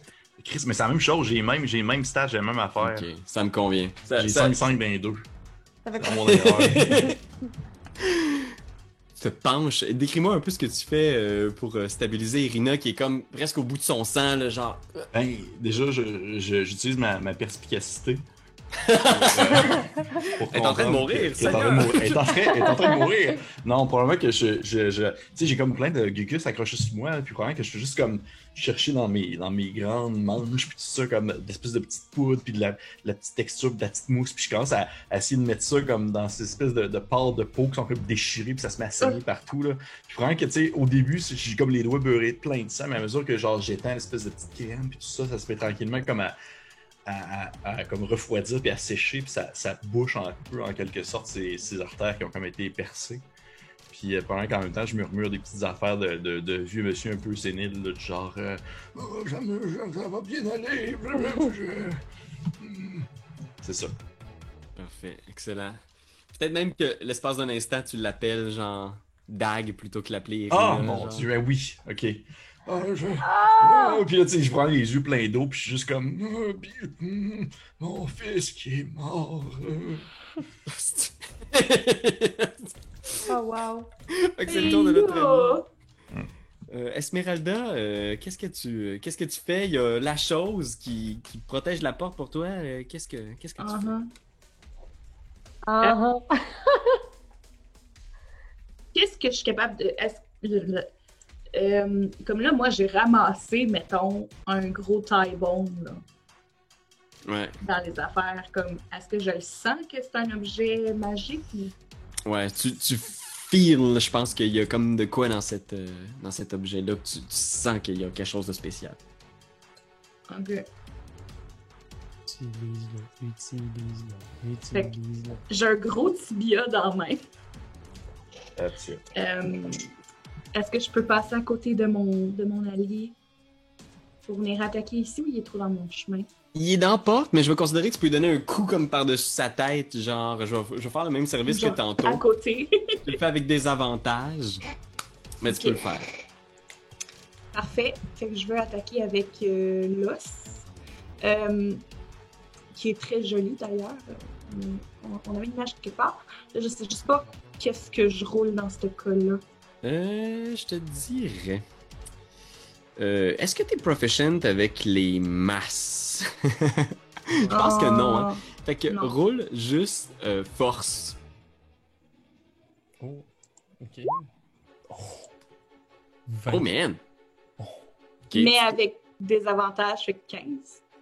Chris, mais c'est la même chose. J'ai le même stage, j'ai la même affaire. Ok, ça me convient. J'ai 5 ben 2. Ça fait C'est mon erreur. Tu te penches. Décris-moi un peu ce que tu fais pour stabiliser Irina qui est comme presque au bout de son sang, là, genre. Ben, déjà, j'utilise ma perspicacité. Elle est en train de mourir, Elle est en Seigneur. train de mourir. Elle est en train de mourir. Non, probablement que tu sais, j'ai comme plein de gugus accrochés sur moi, puis probablement que je suis juste comme chercher dans mes grandes manches, puis tout ça, comme d'espèces de petites poudres, puis de la petite texture, puis de la petite mousse, puis je commence à essayer de mettre ça comme dans ces espèces de pâtes de peau qui sont comme déchirées, puis ça se met à saigner partout, là. Puis probablement que, tu sais, au début, j'ai comme les doigts beurrés de plein de sang, mais à mesure que, genre, j'étends l'espèce de petite crème, puis tout ça, ça se fait tranquillement comme à comme refroidir puis à sécher, puis ça bouche un peu en quelque sorte ces artères qui ont comme été percées. Puis pendant qu'en même temps je murmure des petites affaires de vieux monsieur un peu sénile, là, du genre oh, ça va bien aller. C'est ça. Parfait, excellent. Peut-être même que l'espace d'un instant, tu l'appelles genre Dag plutôt que l'appeler Irina. Ah mon genre. dieu, oui, ok. Puis là, tu sais, je prends les yeux pleins d'eau, puis je suis juste comme mon fils qui est mort. Oh, wow. Fait que c'est le tour de notre ami. Esmeralda, qu'est-ce que tu fais? Il y a la chose qui protège la porte pour toi. Qu'est-ce que tu fais? Qu'est-ce que je suis capable de... comme là, moi, j'ai ramassé, mettons, un gros taille-bombe, là, Ouais. dans les affaires. Comme, est-ce que je le sens que c'est un objet magique? Ou... Ouais, tu feels, je pense qu'il y a comme de quoi dans cet objet-là que tu sens qu'il y a quelque chose de spécial. Ok. Utilise-le. J'ai un gros tibia dans la main. That's it. Est-ce que je peux passer à côté de mon allié pour venir attaquer ici ou il est trop dans mon chemin? Il est dans la porte, mais je vais considérer que tu peux lui donner un coup comme par-dessus sa tête. Genre, je vais faire le même service que tantôt. À côté. Tu le fais avec des avantages. Mais tu peux le faire. Parfait. Fait que je veux attaquer avec l'os. Qui est très joli d'ailleurs. On avait une image quelque part. Je sais juste pas qu'est-ce que je roule dans ce cas-là. Je te dirais. Est-ce que t'es proficient avec les masses? Je pense que non, hein. Fait que non. roule juste force. Oh, ok. Oh. Oh man! Ok. Mais avec des avantages, fait que 15.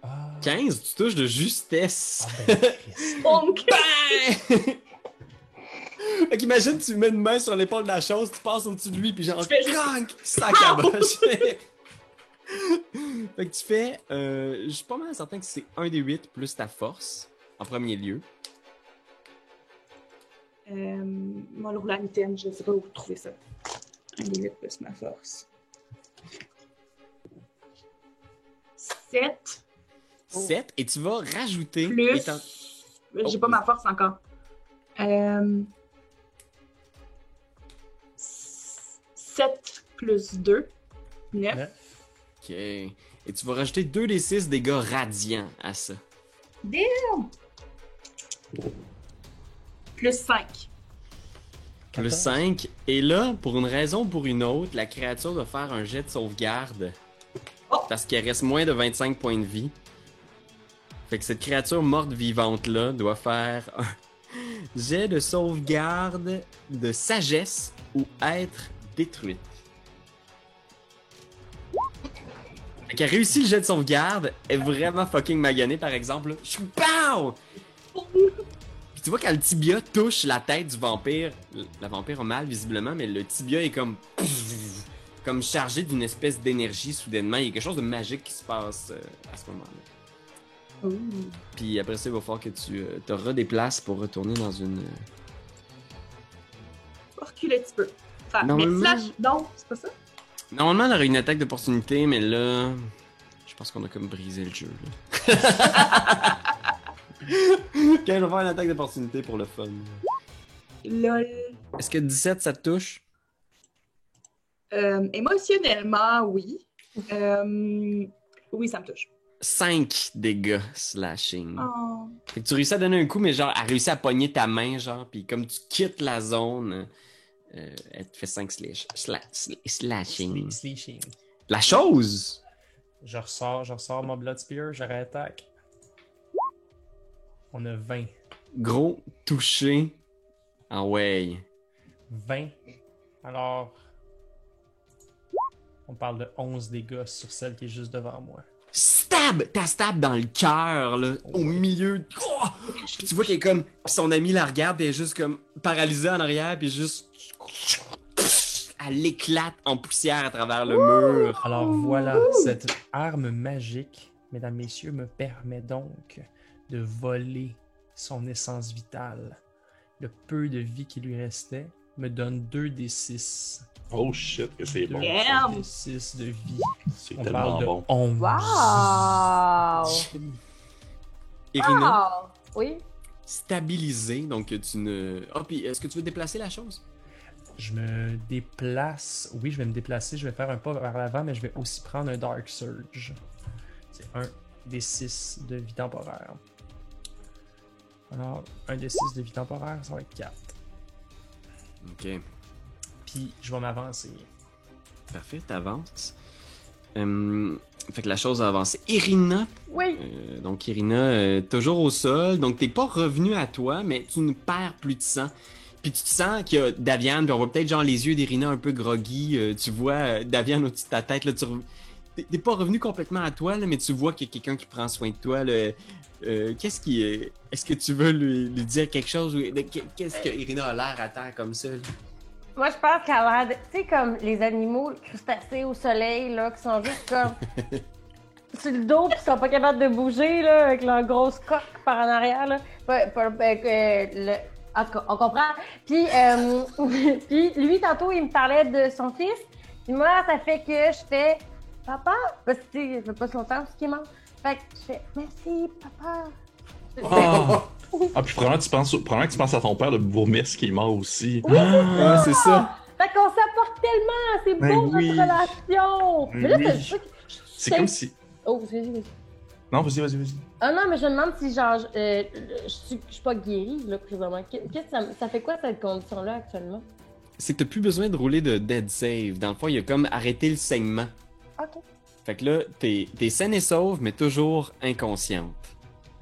Ah. 15, tu touches de justesse. Ah ben, Christ. Donc, Bang! Fait qu'imagine, tu mets une main sur l'épaule de la chose, tu passes au-dessus de lui, puis genre, Je fais juste- crank, sac à boche. Fait que tu fais, je suis pas mal certain que c'est 1 des 8 plus ta force, en premier lieu. moi, le roulant item, je sais pas où trouver ça. Un des 8 plus ma force. 7 7, et tu vas rajouter... plus. étant- J'ai pas ma force encore. 7 plus 2. 9. Neuf. Ok. Et tu vas rajouter 2 des 6 dégâts radiants à ça. Damn! Plus 5. Plus 14. 5. Et là, pour une raison ou pour une autre, la créature doit faire un jet de sauvegarde. Oh! Parce qu'il reste moins de 25 points de vie. Fait que cette créature morte vivante-là doit faire un jet de sauvegarde de sagesse ou être détruite. Fait qu'elle réussit le jet de sauvegarde, est vraiment fucking maganée par exemple. Là. Pow! Puis tu vois quand le tibia touche la tête du vampire, la vampire a mal visiblement, mais le tibia est comme chargé d'une espèce d'énergie soudainement. Il y a quelque chose de magique qui se passe à ce moment-là. Ouh. Puis après ça, il va falloir que tu auras des places pour retourner dans une... Reculer un petit peu. Enfin, mais Normalement- slash, non, c'est pas ça? Normalement, on aurait une attaque d'opportunité, mais là... Je pense qu'on a comme brisé le jeu, là. Ok, je vais faire une attaque d'opportunité pour le fun. Lol. Est-ce que 17, ça te touche? Émotionnellement, oui. Oui, ça me touche. 5 dégâts slashing. Oh. Fait que tu réussis à donner un coup, mais genre, elle réussit à pogner ta main, genre, puis comme tu quittes la zone, elle te fait 5 slashing. Slashing. La chose! Je ressors mon Blood Spear, je réattaque. On a 20. Gros touché. Ah ouais. 20. Alors, on parle de 11 dégâts sur celle qui est juste devant moi. Stab! T'as stab dans le cœur, là, au milieu. Oh! Puis tu vois qu'elle est comme... Puis son ami la regarde, et elle est juste comme paralysée en arrière, puis juste... Elle éclate en poussière à travers le mur. Alors voilà, cette arme magique, mesdames, messieurs, me permet donc de voler son essence vitale. Le peu de vie qui lui restait me donne 2 des 6. Oh shit, que c'est bon. Yeah. 2 des 6 de vie. C'est On tellement parle de bon. 11. Wow! Irina, Wow! Oui? stabilisée, donc tu ne... Ah, puis est-ce que tu veux déplacer la chose? Je me déplace. Oui, je vais me déplacer. Je vais faire un pas vers l'avant, mais je vais aussi prendre un Dark Surge. C'est 1 des 6 de vie temporaire. Alors, 1 des 6 de vie temporaire, ça va être 4. Ok, Puis, je vais m'avancer. parfait, t'avances. Fait que la chose a avancé. Irina, Oui! donc Irina, toujours au sol, donc t'es pas revenu à toi, mais tu ne perds plus de sang. Puis tu te sens qu'il y a Daviane, puis on voit peut-être genre les yeux d'Irina un peu groggy, tu vois Daviane au-dessus de ta tête, là, t'es pas revenu complètement à toi, là, mais tu vois qu'il y a quelqu'un qui prend soin de toi, là. Qu'est-ce qui... Est-ce que tu veux lui dire quelque chose? Qu'est-ce que Irina a l'air à terre comme ça? Là? Moi, je pense qu'elle a l'air de... Tu sais, comme les animaux crustacés au soleil, là, qui sont juste comme... sur le dos, pis qui sont pas capables de bouger, là, avec leur grosse coque par en arrière, là. En tout cas, on comprend. Puis, puis lui, tantôt, il me parlait de son fils. Puis moi, ça fait que je fais... Papa? Parce que, tu sais, ça fait pas si longtemps ce qui est mort. Fait que je fais merci, papa. Ah! Ah, puis probablement que tu penses à ton père, le bourgmestre, qui est mort aussi. Oui, Ouais, c'est ça. Fait qu'on s'apporte tellement, c'est Ben beau oui. notre relation. Ben Mais là, oui. c'est C'est comme si. Oh, vas-y. Non, vas-y. Ah non, mais je me demande si genre je suis pas guérie là présentement. Qu'est-ce que ça fait quoi cette condition-là actuellement? C'est que t'as plus besoin de rouler de dead save. Dans le fond, il y a comme arrêté le saignement. Ok. Fait que là, t'es saine et sauve, mais toujours inconsciente.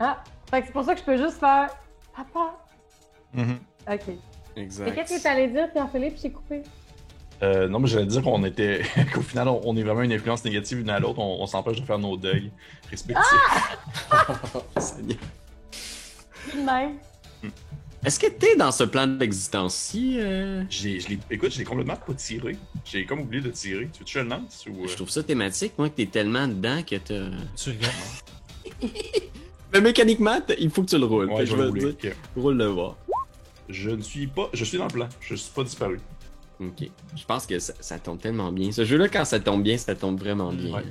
Ah, fait que c'est pour ça que je peux juste faire papa. Mhm. Ok. Exact. Et qu'est-ce que t'allais dire, Pierre-Philippe? Je t'ai coupé. Non, mais j'allais dire qu'on était. qu'au final, on est vraiment une influence négative l'une à l'autre. On s'empêche de faire nos deuils respectifs. Seigneur. De même. Est-ce que t'es dans ce plan d'existence-ci? Écoute, je l'ai complètement pas tiré. J'ai comme oublié de tirer. Tu veux que je le lance ou. Je trouve ça thématique, moi, que t'es tellement dedans que t'as... Tu regardes. Mais mécaniquement, il faut que tu le roules. Ouais, Fait que je je vais vais te rouler. dire, Ok. roule le voir. Je ne suis pas. Je suis dans le plan. Je suis pas disparu. Ok. Je pense que ça tombe tellement bien. Ce jeu-là, quand ça tombe bien, ça tombe vraiment bien. Ouais.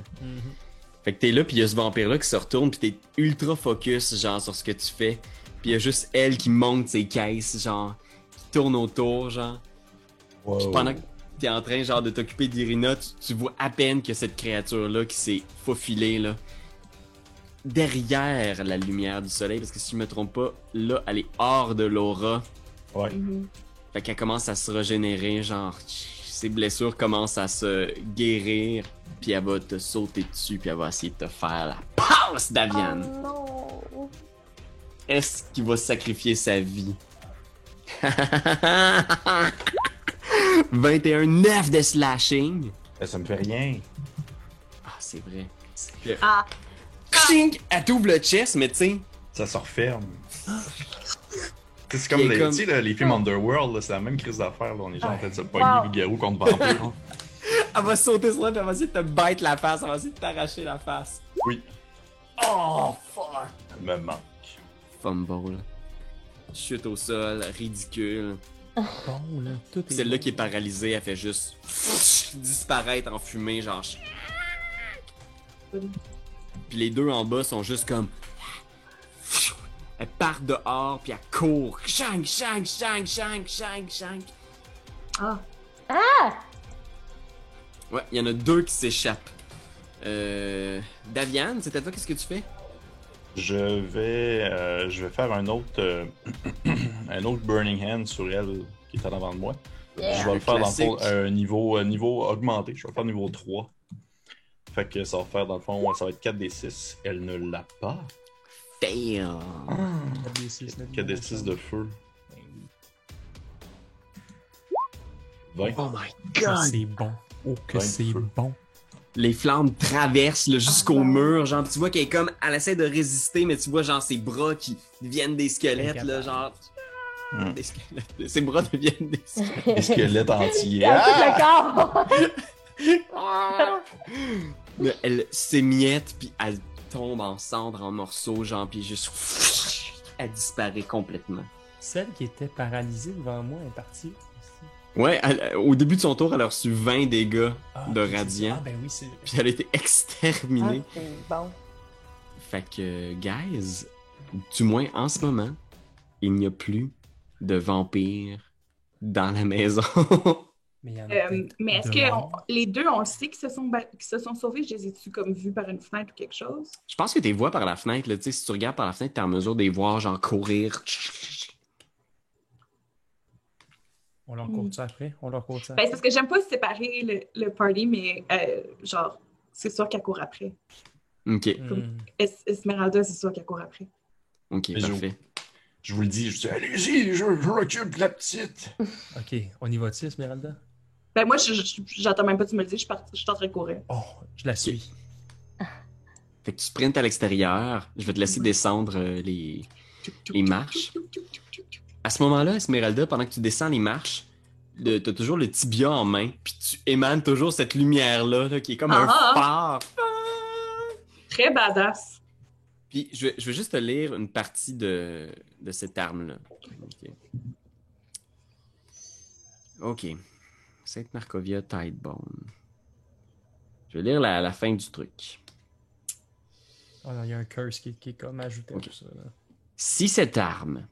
Fait que t'es là, pis y a ce vampire-là qui se retourne, pis t'es ultra focus, genre, sur ce que tu fais. Pis y a juste elle qui monte ses caisses, genre, qui tourne autour, genre. Pis pendant que t'es en train, genre, de t'occuper d'Irina, tu vois à peine que cette créature-là qui s'est faufilée, là, derrière la lumière du soleil, parce que si je me trompe pas, là, elle est hors de l'aura. Ouais. Fait qu'elle commence à se régénérer, genre, ses blessures commencent à se guérir, puis elle va te sauter dessus, puis elle va essayer de te faire la passe d'Avian. Oh non. Est-ce qu'il va sacrifier sa vie? 21-9 de slashing. Ça me fait rien. Ah, c'est vrai. Ah, Chink! Elle t'ouvre le chest, mais tu sais, Ça se referme. C'est comme, Il est les, comme- tu sais, là, les films Underworld, là, c'est la même crise d'affaires. Là. On est genre en train de se pogner Wow. loup-garou contre vampire. elle va sauter sur elle, puis elle va essayer de te bite la face, elle va essayer de t'arracher la face. Oui. Oh, fuck! Elle me manque. Fumble. Chute au sol, ridicule. Bon, là, tout est Celle-là bon. qui est paralysée, elle fait juste disparaître en fumée, genre. Puis les deux en bas sont juste comme. Elle part dehors, puis elle court. Shank, shank, shank, shank, shank, shank. ah. Ouais, il y en a deux qui s'échappent. Davian, c'est à toi, qu'est-ce que tu fais? Je vais faire un autre, un autre Burning Hand sur elle qui est en avant de moi. Yeah. Je vais le faire dans le fond Classique. niveau augmenté. Je vais le faire niveau 3. Fait que ça va faire dans le fond, ça va être 4d6. Elle ne l'a pas. Damn! 4d6 de feu. 20. Oh my Que god! c'est bon. Oh, que Ouais, c'est feu. bon. Les flammes traversent là, jusqu'au mur, genre, tu vois qu'elle est comme, elle essaie de résister, mais tu vois genre ses bras qui deviennent des squelettes, là, genre. Hmm. Des squelettes. Ses bras deviennent des squelettes. Les squelettes entiers. Avec Ah! le corps. Mais elle s'émiette, puis elle tombe en cendres, en morceaux, genre, puis juste. Elle disparaît complètement. Celle qui était paralysée devant moi est partie aussi. Ouais, au début de son tour, elle a reçu 20 dégâts Ah, de ok, c'est radiant, ça. Ah, ben oui, c'est. puis elle a été exterminée. Ah, c'est bon. Fait que, guys, du moins en ce moment, il n'y a plus de vampires dans la maison. Mais il y en a peut-être Mais est-ce de que morts. les deux, on le sait qu'ils se sont sauvés? Je les ai-tu comme vus par une fenêtre ou quelque chose? Je pense que tu les vois par la fenêtre, là, tu sais, si tu regardes par la fenêtre, t'es en mesure de les voir, genre, courir. On leur court-tu après? On leur court-tu Ben, après? c'est parce que j'aime pas séparer le party, mais genre, c'est sûr qu'elle court après. Ok, Hmm. Esmeralda, c'est sûr qu'elle court après. ok, Mais parfait. Je vous le dis, je dis, allez-y, je recule la petite. Ok, on y va-tu, Esmeralda? Ben moi, j'attends même pas que tu me le dises, je suis en train de courir. Oh, je la suis. Fait que tu sprintes à l'extérieur, je vais te laisser descendre les marches. À ce moment-là, Esmeralda, pendant que tu descends les marches, t'as toujours le tibia en main, puis tu émanes toujours cette lumière-là, là, qui est comme un phare. Très badass. Puis je vais juste te lire une partie de cette arme-là. Ok. Sainte Markovia Tidebone. Je vais lire la fin du truc. Oh non, il y a un curse qui est comme ajouté Ok. à tout ça. Là. Si cette arme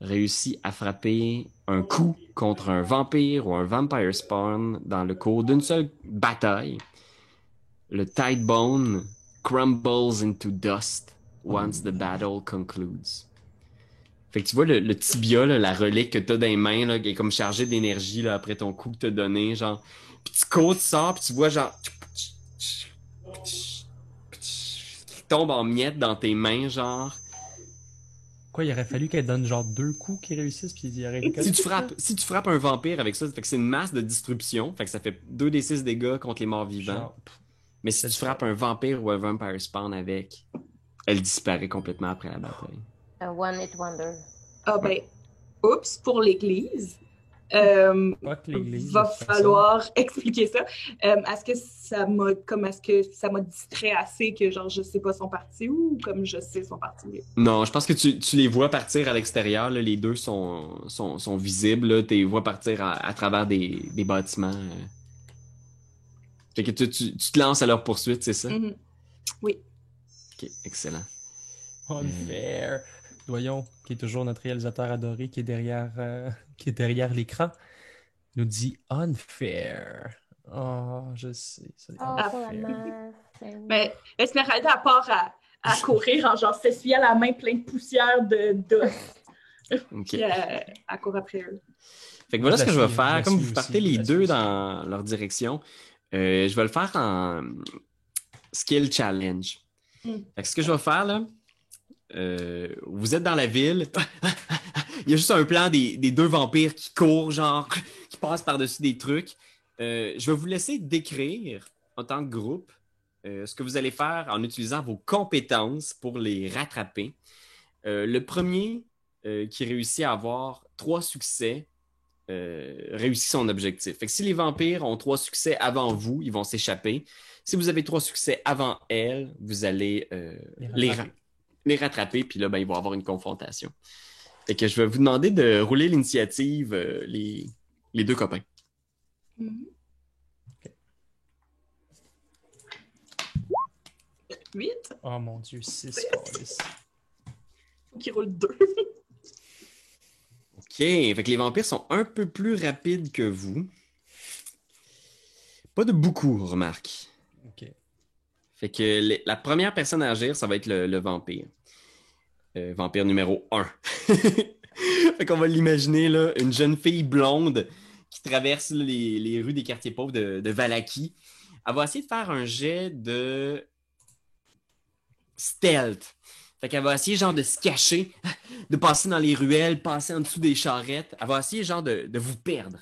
réussit à frapper un coup contre un vampire ou un vampire spawn dans le cours d'une seule bataille, le Tidebone crumbles into dust once the battle concludes. Fait que tu vois le tibia, là, la relique que t'as dans les mains, là, qui est comme chargée d'énergie là, après ton coup que t'as donné, genre. Puis tu cours, tu sors, puis tu vois genre qui tombe en miettes dans tes mains, genre. Quoi, il aurait fallu qu'elle donne genre 2 coups qui réussissent, puis il y aurait Si tu frappes un vampire avec ça, fait que c'est une masse de destruction, fait que ça fait 2d6 dégâts contre les morts vivants. Genre, Mais si tu frappes un vampire ou un vampire spawn avec, elle disparaît complètement après la bataille. Un one-hit wonder. Ah ben, oups, pour l'église. fuck l'église. Va de toute façon. falloir expliquer ça. Est-ce que ça m'a distrait assez que genre je sais pas son parti ou comme je sais son parti? Non, je pense que tu les vois partir à l'extérieur, là, les deux sont visibles, tu les vois partir à travers des bâtiments. Fait que tu te lances à leur poursuite, c'est ça? Mhm. Oui. Ok, excellent. Unfair. Doyon, qui est toujours notre réalisateur adoré, qui est derrière l'écran, nous dit unfair. Oh, je sais. C'est Oh, pour la unfair. masse. Ben oui. Mais Esmeralda, à part à courir en genre s'essuyant la main pleine de poussière d'os, Ok. puis elle court après eux. Fait que voilà Je ce que je la vais suis, je faire. la Comme suis vous partez aussi, je les la deux suis dans leur direction, je vais le faire en skill challenge. Mm. Fait que ce que je vais faire, là, vous êtes dans la ville. Il y a juste un plan des deux vampires qui courent, genre, qui passent par-dessus des trucs. Je vais vous laisser décrire, en tant que groupe, ce que vous allez faire en utilisant vos compétences pour les rattraper. Le premier qui réussit à avoir 3 succès réussit son objectif. Fait que si les vampires ont 3 succès avant vous, ils vont s'échapper. Si vous avez 3 succès avant elles, vous allez les rattraper, puis là, ben, ils vont avoir une confrontation. Fait que je vais vous demander de rouler l'initiative, les deux copains. Mhm. 8. Oh mon dieu, 6. Faut qu'il roule 2. OK, fait que les vampires sont un peu plus rapides que vous. Pas de beaucoup, remarque. Ok. Fait que la première personne à agir, ça va être le vampire. Vampire numéro 1. Fait qu'on va l'imaginer, là, une jeune fille blonde qui traverse là, les rues des quartiers pauvres de Valaki. Elle va essayer de faire un jet de stealth. Fait qu'elle va essayer genre de se cacher, de passer dans les ruelles, passer en dessous des charrettes. Elle va essayer genre de vous perdre.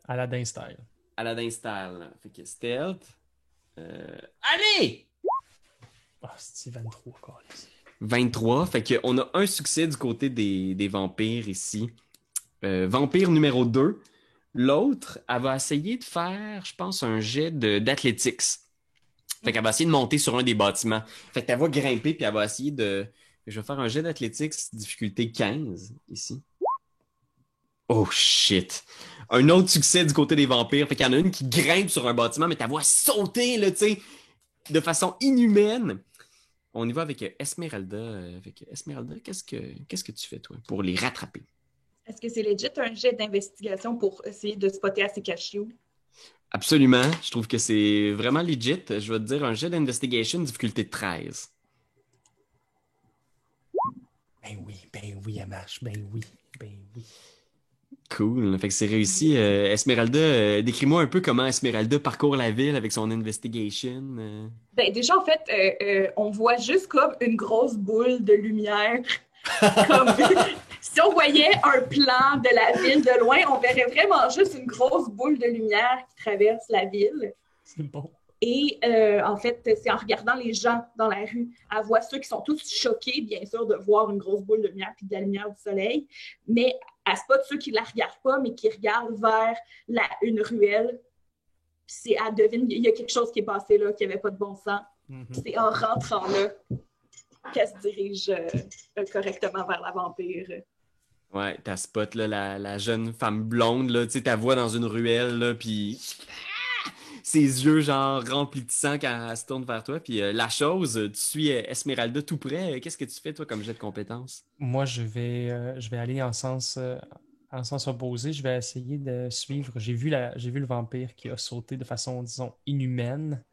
Aladdin style. Aladdin style. Là. Fait que stealth. Allez! Ah, c'est 23 encore. 23. Fait qu'on a un succès du côté des vampires ici. Vampire numéro 2. L'autre, elle va essayer de faire, je pense, un jet d'athlétics. Fait qu'elle va essayer de monter sur un des bâtiments. Fait qu'elle va grimper puis elle va essayer de... Je vais faire un jet d'athlétics difficulté 15 ici. Oh shit! Un autre succès du côté des vampires. Fait qu'il y en a une qui grimpe sur un bâtiment, mais ta voix sauter, là, tu sais, de façon inhumaine. On y va avec Esmeralda. Esmeralda, qu'est-ce que tu fais, toi, pour les rattraper? Est-ce que c'est legit un jet d'investigation pour essayer de spotter à ses cachets? Absolument. Je trouve que c'est vraiment legit. Je vais te dire un jet d'investigation difficulté 13. Ben oui, elle marche. Ben oui. Cool. Fait que c'est réussi. Esmeralda, décris-moi un peu comment Esmeralda parcourt la ville avec son investigation. Ben, déjà, en fait, on voit juste comme une grosse boule de lumière. Comme si on voyait un plan de la ville de loin, on verrait vraiment juste une grosse boule de lumière qui traverse la ville. C'est bon. Et en fait, c'est en regardant les gens dans la rue, elle voit ceux qui sont tous choqués, bien sûr, de voir une grosse boule de lumière puis de la lumière du soleil, mais elle spot ceux qui la regardent pas, mais qui regardent vers une ruelle. Puis elle devine, il y a quelque chose qui est passé là, qui n'avait pas de bon sens. Mm-hmm. C'est en rentrant là qu'elle se dirige correctement vers la vampire. Ouais, t'as spot là, la jeune femme blonde, là, tu sais, ta voix dans une ruelle, là, puis ses yeux genre remplis de sang quand elle se tourne vers toi. Puis la chose, tu suis Esmeralda tout près. Qu'est-ce que tu fais toi comme jet de compétence? Moi, je vais aller en sens opposé. Je vais essayer de suivre. J'ai vu le vampire qui a sauté de façon, disons, inhumaine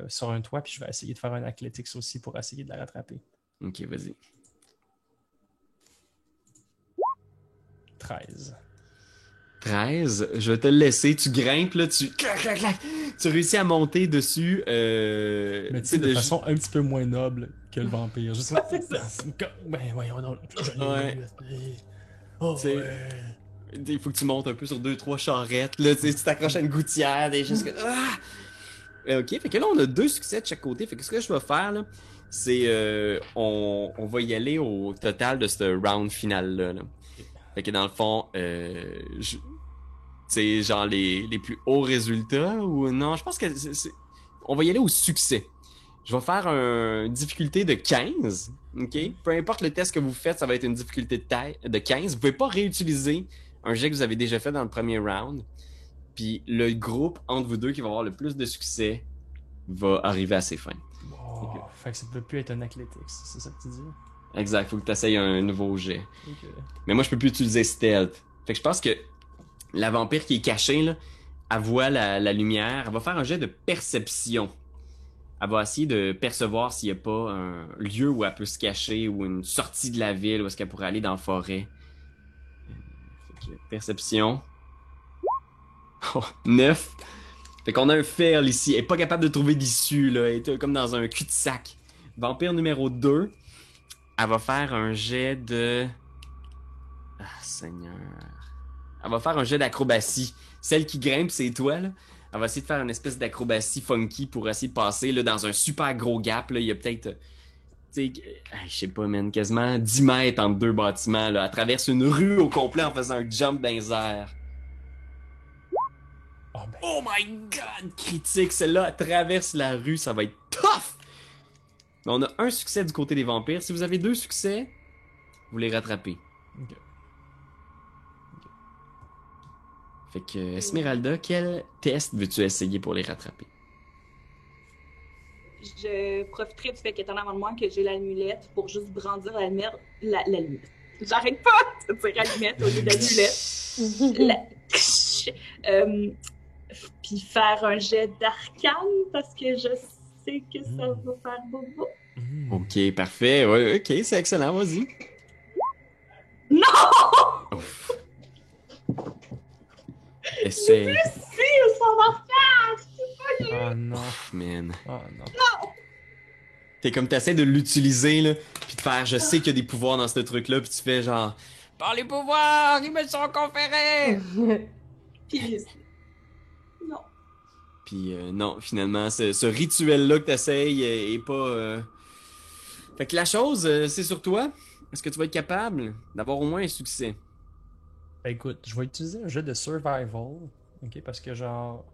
sur un toit. Puis je vais essayer de faire un athletics aussi pour essayer de la rattraper. Ok, vas-y. 13. 13, je vais te le laisser. Tu grimpes, là, tu... Clac, clac, clac. Tu réussis à monter dessus. Mais tu sais, de façon un petit peu moins noble que le vampire. Juste Ouais, c'est ça. Ben voyons donc. Ouais. Oh, Tu sais, ouais. il faut que tu montes un peu sur 2-3 charrettes. Là, tu sais, tu t'accroches à une gouttière, des choses que... Ah! Ok, fait que là, on a 2 succès de chaque côté. Fait que ce que je vais faire, là, c'est... on va y aller au total de ce round final-là. Là. Fait que dans le fond, c'est genre les plus hauts résultats ou non, je pense que on va y aller au succès. Je vais faire une difficulté de 15, ok? Peu importe le test que vous faites, ça va être une difficulté de 15. Vous pouvez pas réutiliser un jet que vous avez déjà fait dans le premier round. Puis le groupe entre vous deux qui va avoir le plus de succès va arriver à ses fins. Oh, fait que ça peut plus être un athletics, c'est ça que tu dis? Exact, faut que tu essayes un nouveau jet. Ok. Mais moi, je peux plus utiliser stealth. Fait que je pense que la vampire qui est cachée, là, elle voit la lumière. Elle va faire un jet de perception. Elle va essayer de percevoir s'il n'y a pas un lieu où elle peut se cacher ou une sortie de la ville où est-ce qu'elle pourrait aller dans la forêt. Fait que, perception. Oh, 9. Fait qu'on a un fail ici. Elle est pas capable de trouver d'issue, là. Elle est comme dans un cul-de-sac. Vampire numéro 2. Elle va faire un jet de... Ah, Seigneur. Elle va faire un jet d'acrobatie. Celle qui grimpe, c'est toi, là. Elle va essayer de faire une espèce d'acrobatie funky pour essayer de passer là, dans un super gros gap. Là. Il y a peut-être, tu sais, je sais pas, man, quasiment 10 mètres entre 2 bâtiments. Là. Elle traverse une rue au complet en faisant un jump dans les airs. Oh, ben. Oh my god! Critique, celle-là, elle traverse la rue, ça va être tough! Mais on a un succès du côté des vampires. Si vous avez 2 succès, vous les rattrapez. Ok. Fait que, Esmeralda, quel test veux-tu essayer pour les rattraper? Je profiterai du fait qu'étant avant de moi que j'ai l'allumette pour juste brandir l'allumette. J'arrête pas de dire allumette au lieu d'allumette. Puis faire un jet d'arcane parce que je sais que ça va faire bobo. Ok, parfait. Ouais, ok, c'est excellent, vas-y. Non! Ouf. Essaye. Si, ça va faire! Oh non. Man. Oh non. T'es comme t'essaies de l'utiliser, là, pis de faire, je sais qu'il y a des pouvoirs dans ce truc-là, pis tu fais genre, par les pouvoirs, ils me sont conférés! Puis, non. Puis non, finalement, ce rituel-là que t'essayes est pas... Fait que la chose, c'est sur toi. Est-ce que tu vas être capable d'avoir au moins un succès? Ben écoute, je vais utiliser un jeu de survival, ok, parce que genre,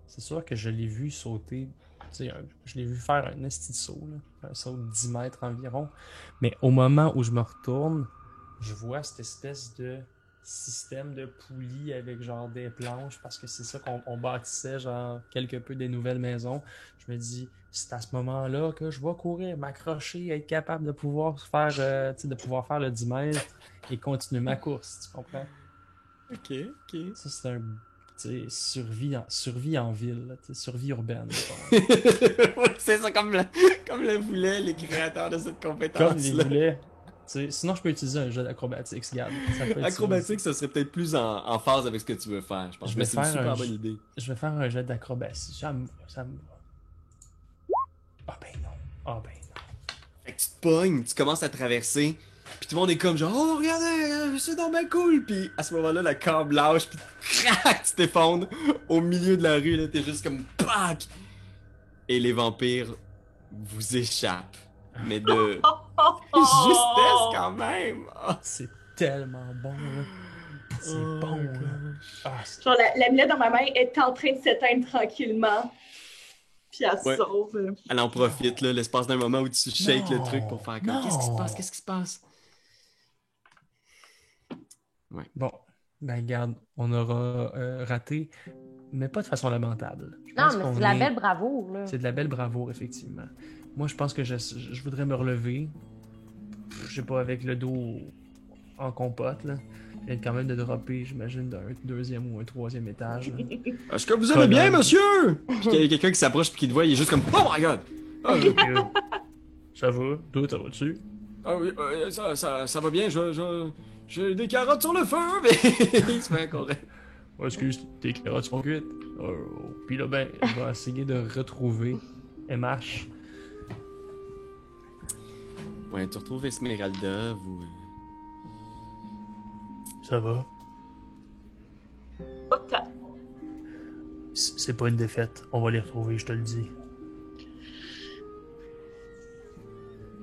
c'est sûr que je l'ai vu sauter, tu sais, je l'ai vu faire un esti de saut, là, un saut de 10 mètres environ, mais au moment où je me retourne, je vois cette espèce de système de poulies avec genre des planches, parce que c'est ça qu'on bâtissait, genre, quelque peu des nouvelles maisons. Je me dis, c'est à ce moment-là que je vais courir, m'accrocher, être capable de pouvoir faire, tu sais, de pouvoir faire le 10 mètres et continuer ma course, tu comprends? Ok, ok. Ça, c'est un, tu sais, survie en ville, là, tu sais, survie urbaine. Ouais, c'est ça, comme le voulaient les créateurs de cette Comme les compétence-là. voulait. Tu sais, sinon, je peux utiliser un jeu d'acrobatics, regarde. Ça peut être Acrobatique, ça serait peut-être plus en phase avec ce que tu veux faire. Je pense Je que vais c'est une faire super un bonne jeu. idée. Je vais faire un jeu d'acrobatie. Ça me va. Ah ben non. Ah ben non. Fait que tu te pognes, tu commences à traverser, puis tout le monde est comme genre, oh regardez, c'est donc bien cool, puis à ce moment-là, la corde lâche, puis crac, tu t'effondres au milieu de la rue, là, t'es juste comme pac! Et les vampires vous échappent, mais de justesse quand même! Ah. C'est tellement bon, là. C'est Oh bon, my là. gosh. Ah, c'est... Genre, la mulette dans ma main est en train de s'éteindre tranquillement. Puis elle Ouais. sauve. Elle en profite, là, l'espace d'un moment où tu shakes le Non, truc pour faire comme, non. qu'est-ce qui se passe, qu'est-ce qui se passe? Bon, ben regarde, on aura raté. mais pas de façon lamentable. Je Non, pense mais qu'on c'est de la est- belle bravoure, là. C'est de la belle bravoure, effectivement. Moi, je pense que je voudrais me relever. Je sais pas, avec le dos en compote, là. Je viens quand même de dropper, j'imagine, d'un deuxième ou un troisième étage. là. Est-ce que vous allez bien, Colonne. monsieur? Puis qu'il y a quelqu'un qui s'approche puis qui te voit, il est juste comme oh my god! Ah, Ça va? Toi, ça va-tu? ah oui, ça va bien, j'ai des carottes sur le feu, mais il se fait correct. Oh, excuse, tes carottes sont cuites. Oh, puis là, ben, je vais essayer de retrouver MH. Ouais, tu retrouves Esmeralda, vous. Ça va? Pas tant. C'est pas une défaite. On va les retrouver, je te le dis.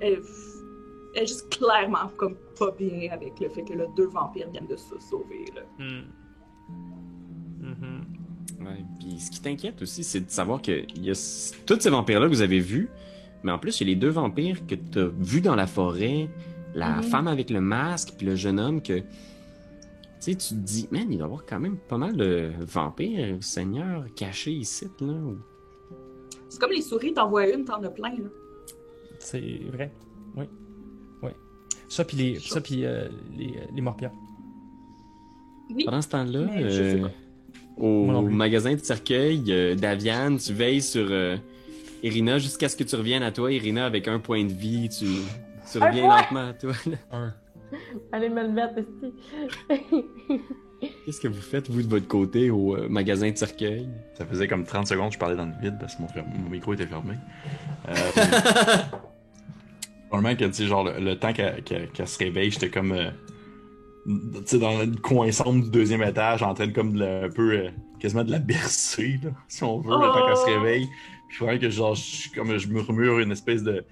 Elle est juste clairement comme pas bien avec le fait que là, 2 vampires viennent de se sauver. Là. Ouais, puis ce qui t'inquiète aussi, c'est de savoir que il y a tous ces vampires-là que vous avez vus, mais en plus, il y a les 2 vampires que t'as vus dans la forêt, la femme avec le masque, puis le jeune homme que... Tu sais, tu te dis, man, il doit y avoir quand même pas mal de vampires, seigneurs, cachés ici, là. C'est comme les souris, t'en vois une, t'en as plein. Là. C'est vrai. Oui. Oui. Ça, puis les morpions. Oui. Pendant ce temps-là, Mais je sais pas. au Moi non plus. magasin de cercueil, Daviane, tu veilles sur Irina jusqu'à ce que tu reviennes à toi, Irina, avec 1 point de vie. Tu reviens point? lentement à toi. là. Allez me le mettre, esti. Qu'est-ce que vous faites, vous, de votre côté, au magasin de cercueil? Ça faisait comme 30 secondes que je parlais dans le vide parce que mon micro était fermé. Probablement que, tu sais, genre, le temps qu'elle se réveille, j'étais comme, tu sais, dans le coin sombre du 2e étage, en train de, comme, un peu, quasiment de la bercer, là, si on veut, le temps qu'elle se réveille. Puis, il faudrait que, genre, je murmure une espèce de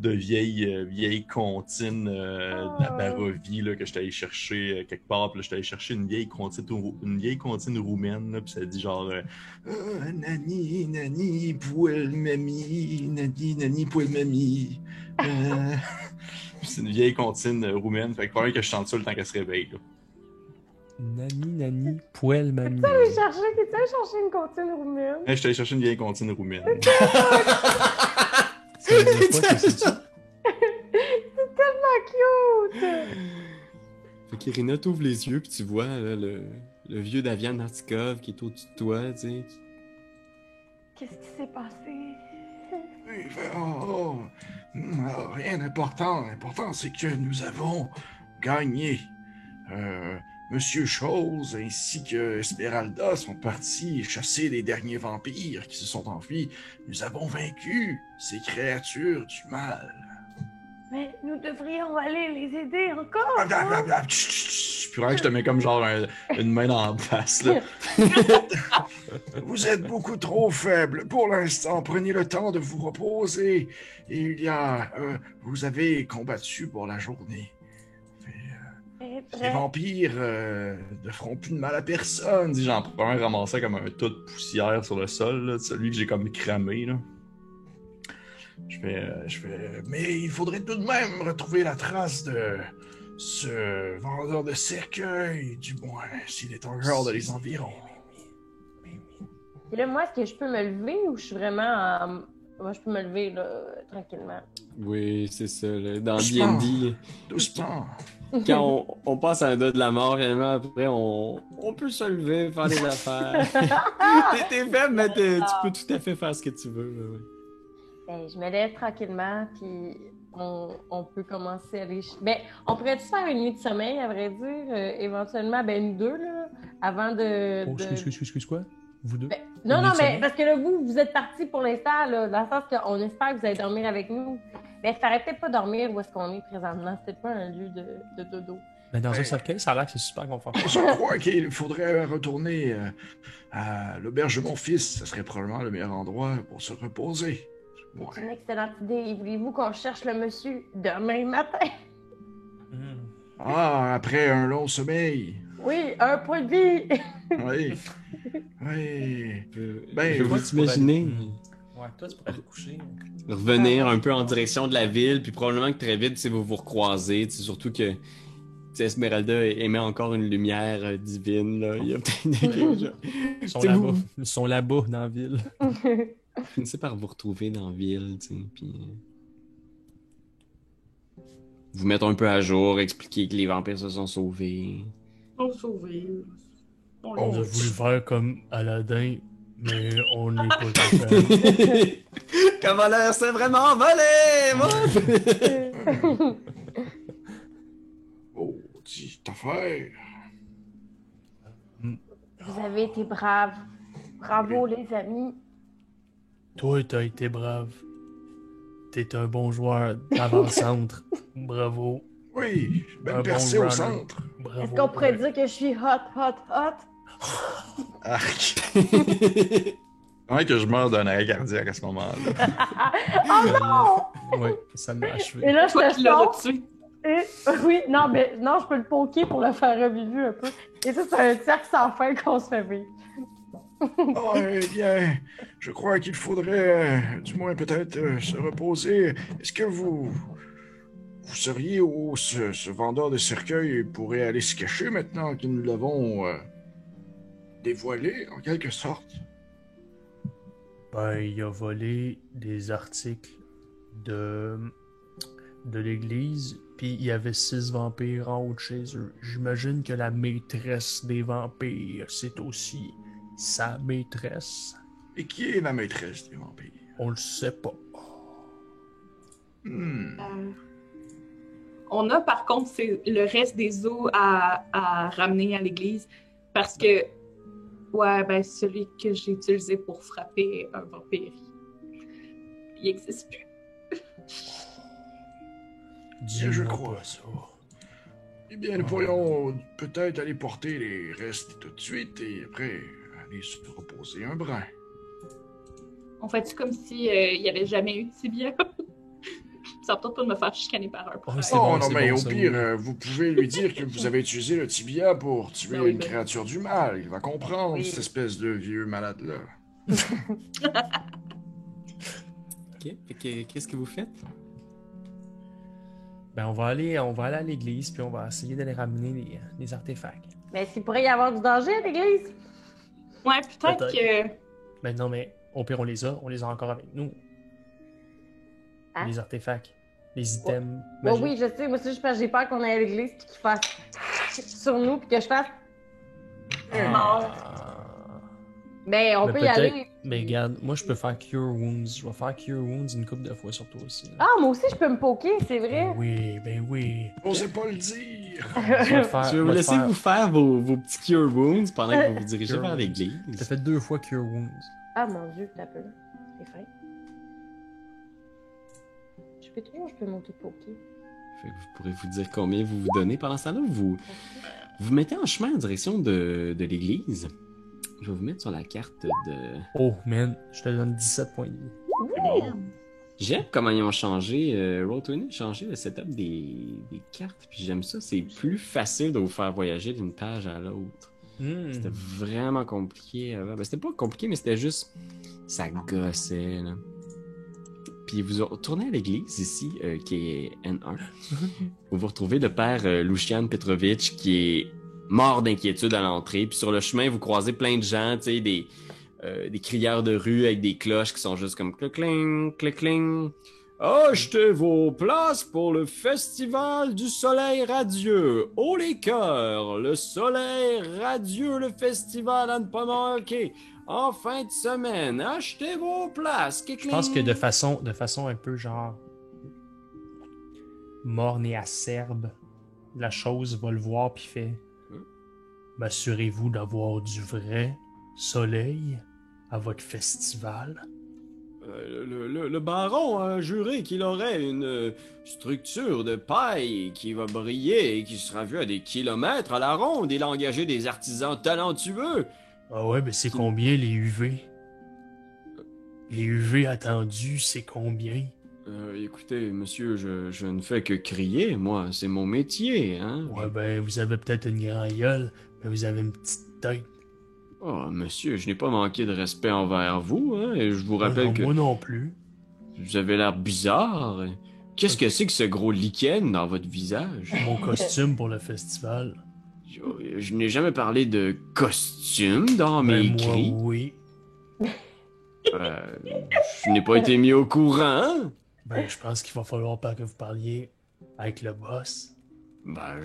vieille comptine de la Barovie, là, que j'étais allé chercher quelque part. Puis là, j'étais allé chercher une vieille comptine roumaine, là, puis ça dit genre Nani, nani, poil mami, nani, poil mami. C'est une vieille comptine roumaine, fait que faudrait que je chante ça le temps qu'elle se réveille. Là. Nani, poêle, mamie. T'es allé chercher une comptine roumaine. J'étais allé chercher une vieille comptine roumaine. Ça veut dire quoi que c'est ça? C'est tellement cute! Fait qu'Irina t'ouvre les yeux, puis tu vois là, le vieux Davian Nartikov qui est au-dessus de toi, tu sais. Qu'est-ce qui s'est passé? Rien d'important. L'important, c'est que nous avons gagné. Monsieur Chose ainsi que Esmeralda sont partis chasser les derniers vampires qui se sont enfuis. Nous avons vaincu ces créatures du mal. Mais nous devrions aller les aider encore! Puis que je te mets comme genre une main dans la face, là. Vous êtes beaucoup trop faible pour l'instant. Prenez le temps de vous reposer. Vous avez combattu pour la journée. Les vampires ne feront plus de mal à personne. J'en prends un ramassé comme un tas de poussière sur le sol, là, celui que j'ai comme cramé. Là. Je fais. Mais il faudrait tout de même retrouver la trace de ce vendeur de cercueil, du moins, s'il est encore dans les environs. Et là, moi, est-ce que je peux me lever ou je suis vraiment. Moi, je peux me lever, là, tranquillement. Oui, c'est ça, là. Dans Doucement. D&D, Doucement. quand on passe à un dos de la mort, finalement, après, on peut se lever, faire des affaires. T'es faible, mais tu peux tout à fait faire ce que tu veux. Là, ouais. Ben, je me lève tranquillement, puis on peut commencer à aller... Ben, on pourrait-tu faire une nuit de sommeil, à vrai dire, éventuellement, ben, nous deux, là, avant de... Oh, excuse, quoi? Vous deux? Ben, non, Une non, nuit de mais sommeil? parce que là, vous êtes partis pour l'instant, là, dans le sens qu'on espère que vous allez dormir avec nous. Ben, ça ferait peut-être pas dormir où est-ce qu'on est présentement. C'est peut-être pas un lieu de dodo. Mais dans un cercueil, ça a l'air que c'est super confortable. Je crois qu'il faudrait retourner à l'auberge de mon fils. Ce serait probablement le meilleur endroit pour se reposer. C'est une excellente idée. Voulez-vous qu'on cherche le monsieur demain matin? Après un long sommeil. Oui, 1 point de vie! Oui. Oui. Je vous imaginer Ouais, toi, tu pourrais te coucher. revenir un peu en direction de la ville, puis probablement que très vite, vous vous recroisez, surtout que Esmeralda émet encore une lumière divine, là. Il y a peut-être des... Ils sont là-bas dans la ville. Vous finissez par vous retrouver dans la ville, tu sais, puis... vous mettre un peu à jour, expliquer que les vampires se sont sauvés. On se sauvé. On a voulu faire comme Aladdin, mais on n'est pas capable. Cavalier, c'est vraiment volé, moi! Oh, petite affaire. Vous avez été braves. Bravo, les amis. Toi, t'as été brave. T'es un bon joueur d'avant-centre. Bravo. Oui, Un belle bon percée au runner. centre. Bravo. Est-ce qu'on pourrait dire que je suis hot? Arc. Ouais, que je meurs d'un arrêt cardiaque à ce moment-là. Oh non! Oui, ça m'a achevé. Et là, je Toi te qui l'as sens. tué. Et... Oui, non, mais non, je peux le poker pour le faire revivre un peu. Et ça, c'est un cercle sans fin qu'on se fait vivre. Oh, eh bien, je crois qu'il faudrait, du moins peut-être, se reposer. Est-ce que vous seriez où ce vendeur de cercueils pourrait aller se cacher maintenant que nous l'avons dévoilé, en quelque sorte? Ben, il a volé des articles de l'église, puis il y avait 6 vampires en haut de chez eux. J'imagine que la maîtresse des vampires, c'est aussi sa maîtresse. Et qui est la maîtresse des vampires? On le sait pas. On a par contre le reste des os à ramener à l'église parce que, ouais, ben celui que j'ai utilisé pour frapper un vampire, il n'existe plus. Dis-moi je crois. pas ça. Eh bien, nous pourrions peut-être aller porter les restes tout de suite et après aller se reposer un brin. On fait-tu comme si il n'y avait jamais eu de tibia? Ça va peut-être pas de me faire chicaner par un prêtre. c'est Oh bon, non, c'est mais bon, au ça, pire, oui. vous pouvez lui dire que vous avez utilisé le tibia pour tuer Ben oui, une ben. créature du mal. Il va comprendre, Oui. cette espèce de vieux malade-là. Ok, fait que qu'est-ce que vous faites? Ben, on va aller à l'église, puis on va essayer d'aller ramener les artefacts. Mais s'il pourrait y avoir du danger à l'église. Ouais, peut-être que... Ben non, mais au pire, on les a encore avec nous. Hein? Les artefacts, les items Oh, magiques. oui, je sais. Moi aussi, je pense que j'ai peur qu'on aille à l'église puis qu'il fasse sur nous puis que je fasse. Ah. Ben, on Mais peut y peut-être- aller. Mais regarde, moi je peux faire Cure Wounds. Je vais faire Cure Wounds une couple de fois sur toi aussi. là. Ah, moi aussi, je peux me poker, c'est vrai. Ben oui. Osez pas le dire! Je vais te faire- Je vais vous te laisser faire- vous faire vos petits Cure Wounds pendant que vous vous dirigez Cure vers Wounds. l'église. T'as fait 2 fois Cure Wounds. Ah, mon Dieu, t'as peu. C'est fin. Je peux monter poker. Fait que vous pourrez vous dire combien vous vous donnez. Pendant ce temps-là, vous mettez en chemin en direction de l'église. Je vais vous mettre sur la carte de... Oh man, je te donne 17 points de vie. J'aime comment ils ont changé, Roll20 a changé le setup des cartes, puis j'aime ça. C'est plus facile de vous faire voyager d'une page à l'autre. C'était vraiment compliqué avant. Ben, c'était pas compliqué, mais c'était juste... ça gossait, là. Puis vous retournez à l'église ici, qui est N1, où vous retrouvez le père Lucian Petrovitch, qui est mort d'inquiétude à l'entrée. Puis sur le chemin, vous croisez plein de gens, tu sais, des crieurs de rue avec des cloches qui sont juste comme clic-cling, clic-cling. Achetez vos places pour le festival du soleil radieux. Haut les cœurs, le soleil radieux, le festival à ne pas manquer. En fin de semaine, achetez vos places. Je pense que de façon un peu genre morne et acerbe, la chose va le voir puis fait m'assurez-vous d'avoir du vrai soleil à votre festival. Le baron a juré qu'il aurait une structure de paille qui va briller et qui sera vue à des kilomètres à la ronde. Il a engagé des artisans talentueux. Ah ouais, mais c'est combien les UV? Les UV attendus, c'est combien? Écoutez, monsieur, je ne fais que crier, moi, c'est mon métier, hein. Ouais, ben, vous avez peut-être une grande gueule, mais vous avez une petite tête. Oh, monsieur, je n'ai pas manqué de respect envers vous, hein, et je vous rappelle Non, que moi non plus. vous avez l'air bizarre. Qu'est-ce que c'est que ce gros lichen dans votre visage? Mon costume pour le festival. Je n'ai jamais parlé de costume dans mes Ben, moi, cris. oui. Je n'ai pas été mis au courant. Ben, je pense qu'il va falloir pas que vous parliez avec le boss. Ben,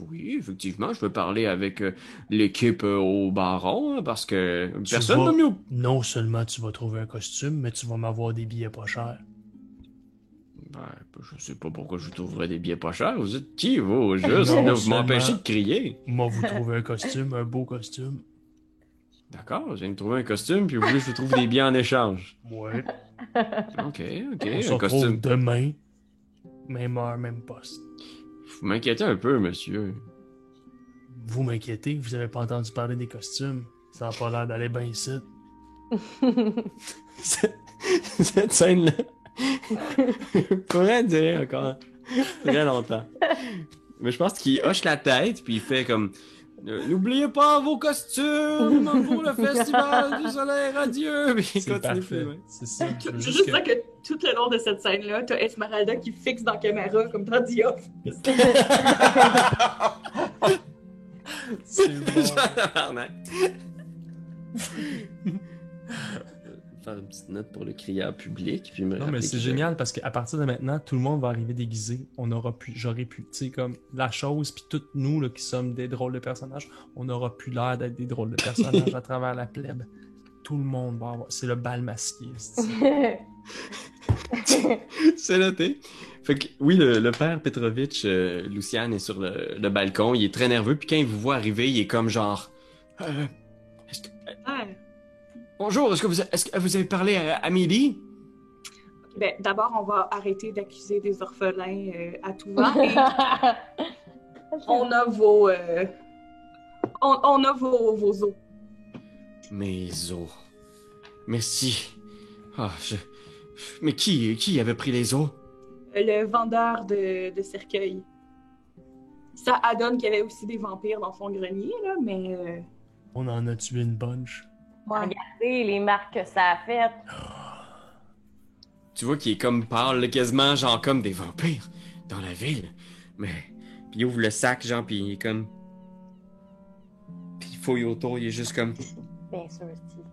oui, effectivement, je veux parler avec l'équipe au baron, hein, parce que Tu personne vas- n'a mis au... Non seulement tu vas trouver un costume, mais tu vas m'avoir des billets pas chers. Ben, je sais pas pourquoi je vous trouverais des billets pas chers. Vous êtes qui, vous, au juste? Non, Là, vous seulement- m'empêchez de crier. Moi, vous trouvez un costume, un beau costume. D'accord, je viens de trouver un costume, puis vous voulez que je vous trouve des billets en échange. Ouais. Ok, On se un retrouve costume. demain. Même heure, même poste. Vous m'inquiétez un peu, monsieur. Vous m'inquiétez, vous avez pas entendu parler des costumes. Ça a pas l'air d'aller bien ici. Cette scène-là pourrait durer encore très longtemps. Mais je pense qu'il hoche la tête, puis il fait comme... N'oubliez pas vos costumes pour le festival du soleil radieux. Puis il C'est continue parfait. plus loin. C'est ça. Je Je veux veux juste juste que- dire que tout le long de cette scène-là, t'as Esmeralda qui fixe dans la caméra comme dans The Office. C'est bon. Tabarnak. Faire une petite note pour le crieur public, puis me Non, mais rappeler c'est que- génial parce qu'à partir de maintenant, tout le monde va arriver déguisé. On aura pu, j'aurais pu, tu sais, comme la chose, puis toutes nous là, qui sommes des drôles de personnages, on aura plus l'air d'être des drôles de personnages à travers la plèbe. Tout le monde va avoir. C'est le bal masqué. C'est noté. Fait que, oui, le père Petrovitch, Lucian est sur le balcon, il est très nerveux, puis quand il vous voit arriver, il est comme genre... est-ce que- Ah. bonjour, est-ce que vous avez parlé à Midi? Ben, d'abord, on va arrêter d'accuser des orphelins à tout va. Et on a vos... on a vos os. Mes os. Merci. Ah, mais qui avait pris les os? Le vendeur de cercueils. Ça adonne qu'il y avait aussi des vampires dans son grenier, là, mais... On en a tué une bunch. ouais. Regardez les marques que ça a faites. Tu vois qu'il est comme pâle, là, quasiment genre comme des vampires dans la ville. Mais... Puis il ouvre le sac, genre, puis il est comme... Puis il fouille autour, il est juste comme... Bien sûr, Steve.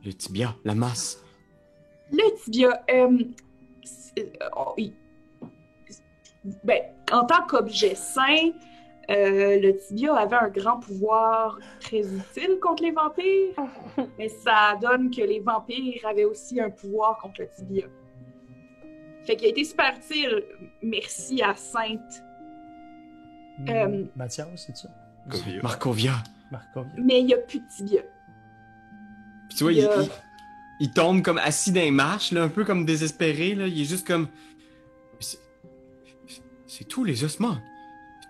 Le tibia, la masse. Le tibia, ben, en tant qu'objet sain, le tibia avait un grand pouvoir très utile contre les vampires, mais ça donne que les vampires avaient aussi un pouvoir contre le tibia. Fait qu'il a été super utile, merci à Sainte. Mathias, c'est ça? Covia. Markovia. Markovia. Mais il n'y a plus de tibia. Puis tu vois, il tombe comme assis dans les marches, là, un peu comme désespéré, là. Il est juste comme... C'est tous les ossements,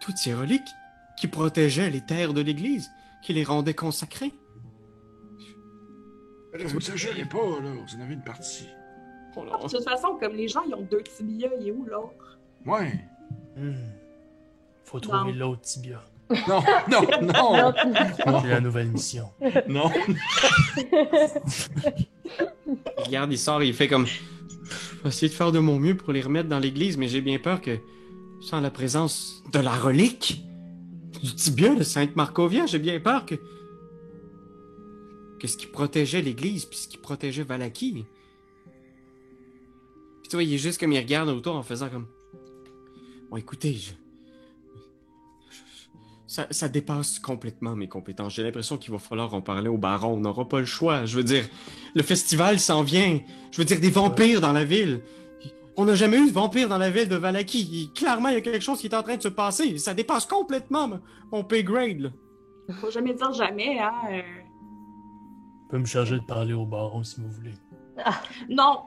toutes ces reliques qui protégeaient les terres de l'église, qui les rendaient consacrées. Vous exagérez pas, là. Vous en avez une partie. Oh là. De toute façon, comme les gens, ils ont 2 tibias, il est où l'autre? Ouais. Faut trouver Non. l'autre tibia. Non, non, non, C'est la nouvelle mission. non. Il regarde, il sort et il fait comme... Je vais essayer de faire de mon mieux pour les remettre dans l'église, mais j'ai bien peur que, sans la présence de la relique, du tibia de Sainte Markovia, j'ai bien peur que ce qui protégeait l'église, puis ce qui protégeait Valaki. Puis tu vois, il est juste comme il regarde autour en faisant comme... Bon, écoutez, ça dépasse complètement mes compétences. J'ai l'impression qu'il va falloir en parler au baron. On n'aura pas le choix. Je veux dire, le festival s'en vient. Je veux dire, des vampires dans la ville. On n'a jamais eu de vampires dans la ville de Valaki. Clairement, il y a quelque chose qui est en train de se passer. Ça dépasse complètement mon pay grade, là. Faut jamais dire jamais, hein. Je peux me charger de parler au baron si vous voulez. Non,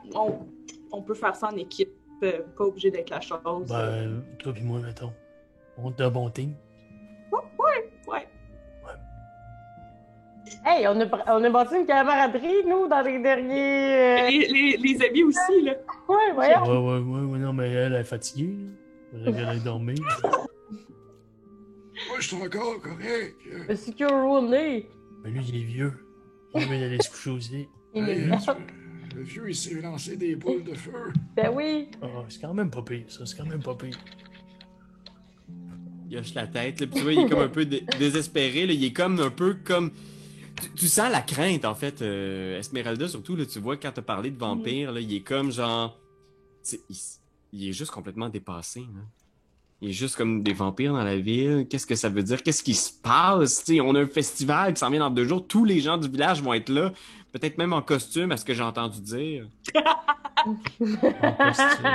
on peut faire ça en équipe, pas obligé d'être la chose. Ben, toi pis moi, mettons. On est un bon team. Ouais. Hey, on a bâti une camaraderie, nous, dans les derniers... Les amis aussi, là. Ouais, voyons. Ouais, non, mais elle est fatiguée. Là. Faudrait qu'elle aille dormir. Moi, je suis encore correct. Monsieur Curone. Mais lui, il est vieux. Il veut aller se coucher aussi. Il Hey, est Le vieux, il s'est lancé des boules de feu. Ben oui. Oh, c'est quand même pas pire, ça. C'est quand même pas pire. Il hoche la tête, là, puis tu vois, il est comme un peu désespéré, là, il est comme un peu comme... Tu sens la crainte, en fait, Esmeralda, surtout, là, tu vois, quand t'as parlé de vampire, là, il est comme genre... Il est juste complètement dépassé, là. Il est juste comme des vampires dans la ville. Qu'est-ce que ça veut dire? Qu'est-ce qui se passe? T'sais, on a un festival qui s'en vient dans 2 jours. Tous les gens du village vont être là. Peut-être même en costume, à ce que j'ai entendu dire. En costume.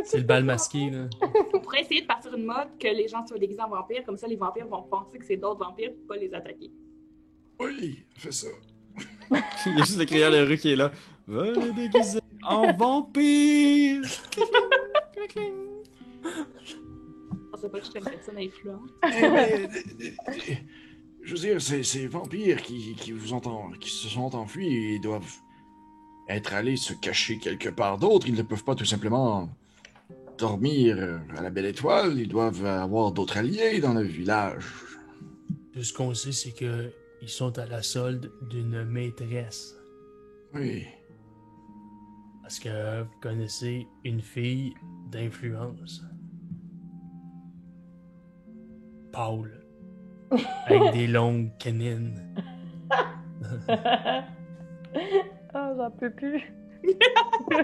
C'est le bal masqué, là. On pourrait essayer de partir une mode que les gens soient déguisés en vampires, comme ça les vampires vont penser que c'est d'autres vampires pour pas les attaquer. Oui, fais ça. Il y a juste le crieur de rue qui est là. Va les déguiser en vampire! Je pensais pas que j'étais une personne influente. Je veux dire, ces vampires qui se sont enfuis, ils doivent être allés se cacher quelque part d'autre. Ils ne peuvent pas tout simplement dormir à la Belle Étoile. Ils doivent avoir d'autres alliés dans le village. Tout ce qu'on sait, c'est que ils sont à la solde d'une maîtresse. Oui. Parce que vous connaissez une fille d'influence. Paul. Avec des longues canines. Oh, j'en peux plus.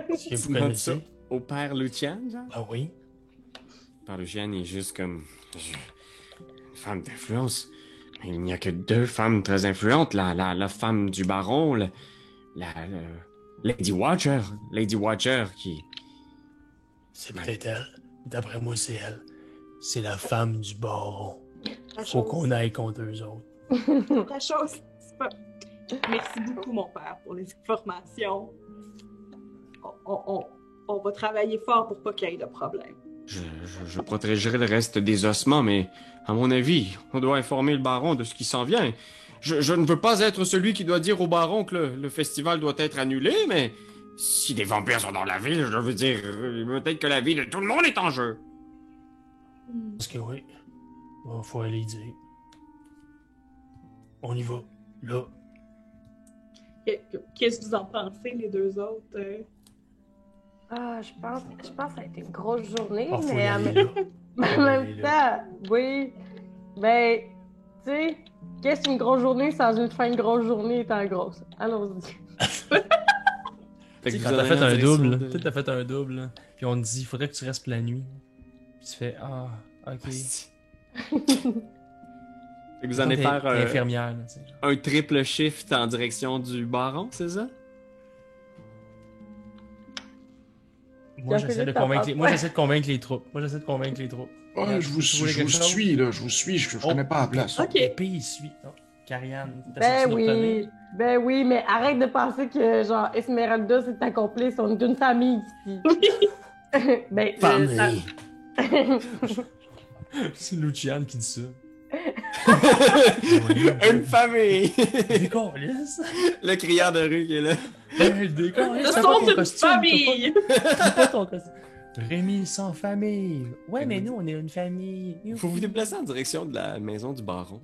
Est-ce que vous demandes ça connaissez? au père Lucian, genre? Ah oui? Le père Lucian est juste comme... Une femme d'influence. Mais il n'y a que 2 femmes très influentes. La femme du baron, Lady Watcher. Lady Watcher qui... C'est peut-être elle. D'après moi, c'est elle. C'est la femme du baron. La Faut chose, qu'on aille contre eux autres. la chose, c'est pas... Merci beaucoup, mon père, pour les informations. On va travailler fort pour pas qu'il y ait de problème. Je protégerai le reste des ossements, mais à mon avis, on doit informer le baron de ce qui s'en vient. Je ne veux pas être celui qui doit dire au baron que le festival doit être annulé, mais si des vampires sont dans la ville, je veux dire, peut-être que la vie de tout le monde est en jeu. Parce que oui. Bon, faut aller dire. On y va. Là. Qu'est-ce que vous en pensez, les 2 autres? Ah, je pense que ça a été une grosse journée, Ah, faut y mais en aller, même, là. mais en même temps, oui. Ben, tu sais, qu'est-ce qu'une grosse journée sans une fin de grosse journée étant grosse? Allons-y. Fait Tu sais, que quand vous t'as en fait allez en un direction double, de- t'as fait un double, là, puis on te dit, il faudrait que tu restes pour la nuit. Puis tu fais, ah, ok. Fait que vous allez T'es faire infirmière, là, tu sais, genre. un triple shift en direction du baron, c'est ça? Moi, J'ai j'essaie de fait convaincre ta les... Moi, j'essaie de convaincre les troupes. Ouais, je vous voulez quelque chose? suis, là. Je vous suis. Je connais pas la place. Ok. Épée, il suit. Oh, Carianne, Ben oui. Ben oui, mais arrête de penser que, genre, Esmeralda, c'est ta complice. On est une famille ici. Ben, Famille. C'est Luciane qui dit ça. Une famille! Décollisse. Le crieur de rue qui est là. Décollisse. Ce sont une famille! Pas ton costume. Rémi sans famille. Ouais, mais nous, on est une famille. Faut vous déplacer en direction de la maison du baron.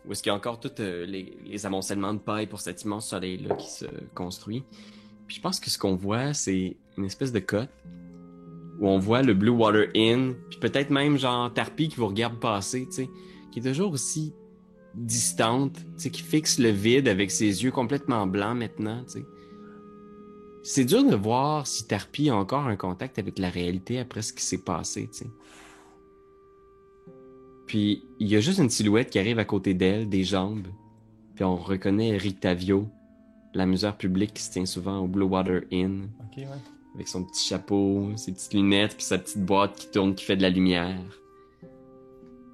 Où est-ce qu'il y a encore tous les amoncellements de paille pour cet immense soleil-là qui se construit. Puis je pense que ce qu'on voit, c'est une espèce de cote où on voit le Blue Water Inn, puis peut-être même genre Tarpi qui vous regarde passer, tu sais, qui est toujours aussi distante, tu sais, qui fixe le vide avec ses yeux complètement blancs maintenant, tu sais. C'est dur de voir si Tarpi a encore un contact avec la réalité après ce qui s'est passé, tu sais. Puis il y a juste une silhouette qui arrive à côté d'elle, des jambes, puis on reconnaît Rictavio, l'amuseur public qui se tient souvent au Blue Water Inn, Ok, ouais. avec son petit chapeau, ses petites lunettes, puis sa petite boîte qui tourne, qui fait de la lumière.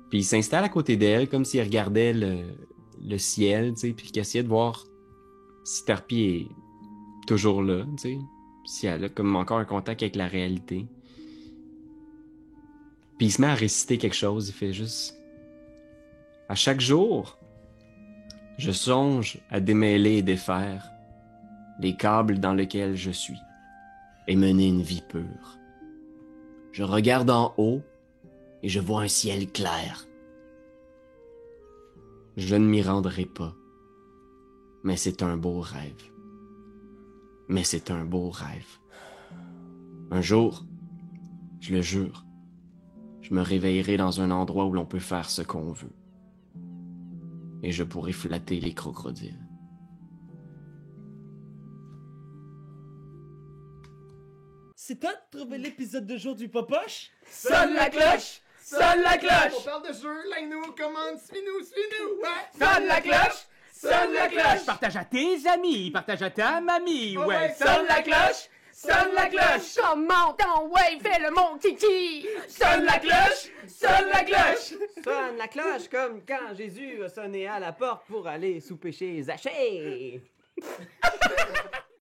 Puis il s'installe à côté d'elle, comme s'il regardait le ciel, tu sais, puis qu'il essayait de voir si Tarpi est toujours là, tu sais, si elle a comme encore un contact avec la réalité. Puis il se met à réciter quelque chose, il fait juste... À chaque jour, je songe à démêler et défaire les câbles dans lesquels je suis et mener une vie pure. Je regarde en haut et je vois un ciel clair. Je ne m'y rendrai pas, mais c'est un beau rêve. Mais c'est un beau rêve. Un jour, je le jure, je me réveillerai dans un endroit où l'on peut faire ce qu'on veut. Et je pourrai flatter les crocodiles. C'est toi de trouver l'épisode de jour du Popoche? Sonne la cloche! Sonne la cloche! On parle de jeu, like-nous, commande, suis-nous, ouais! Sonne la cloche! Sonne la cloche! Partage à tes amis, partage à ta mamie, ouais! Sonne la cloche! Sonne la cloche! Comment ton ouais, fais-le mon kiki! Sonne la cloche! Sonne la cloche! Sonne la cloche comme quand Jésus a sonné à la porte pour aller souper chez Zachée.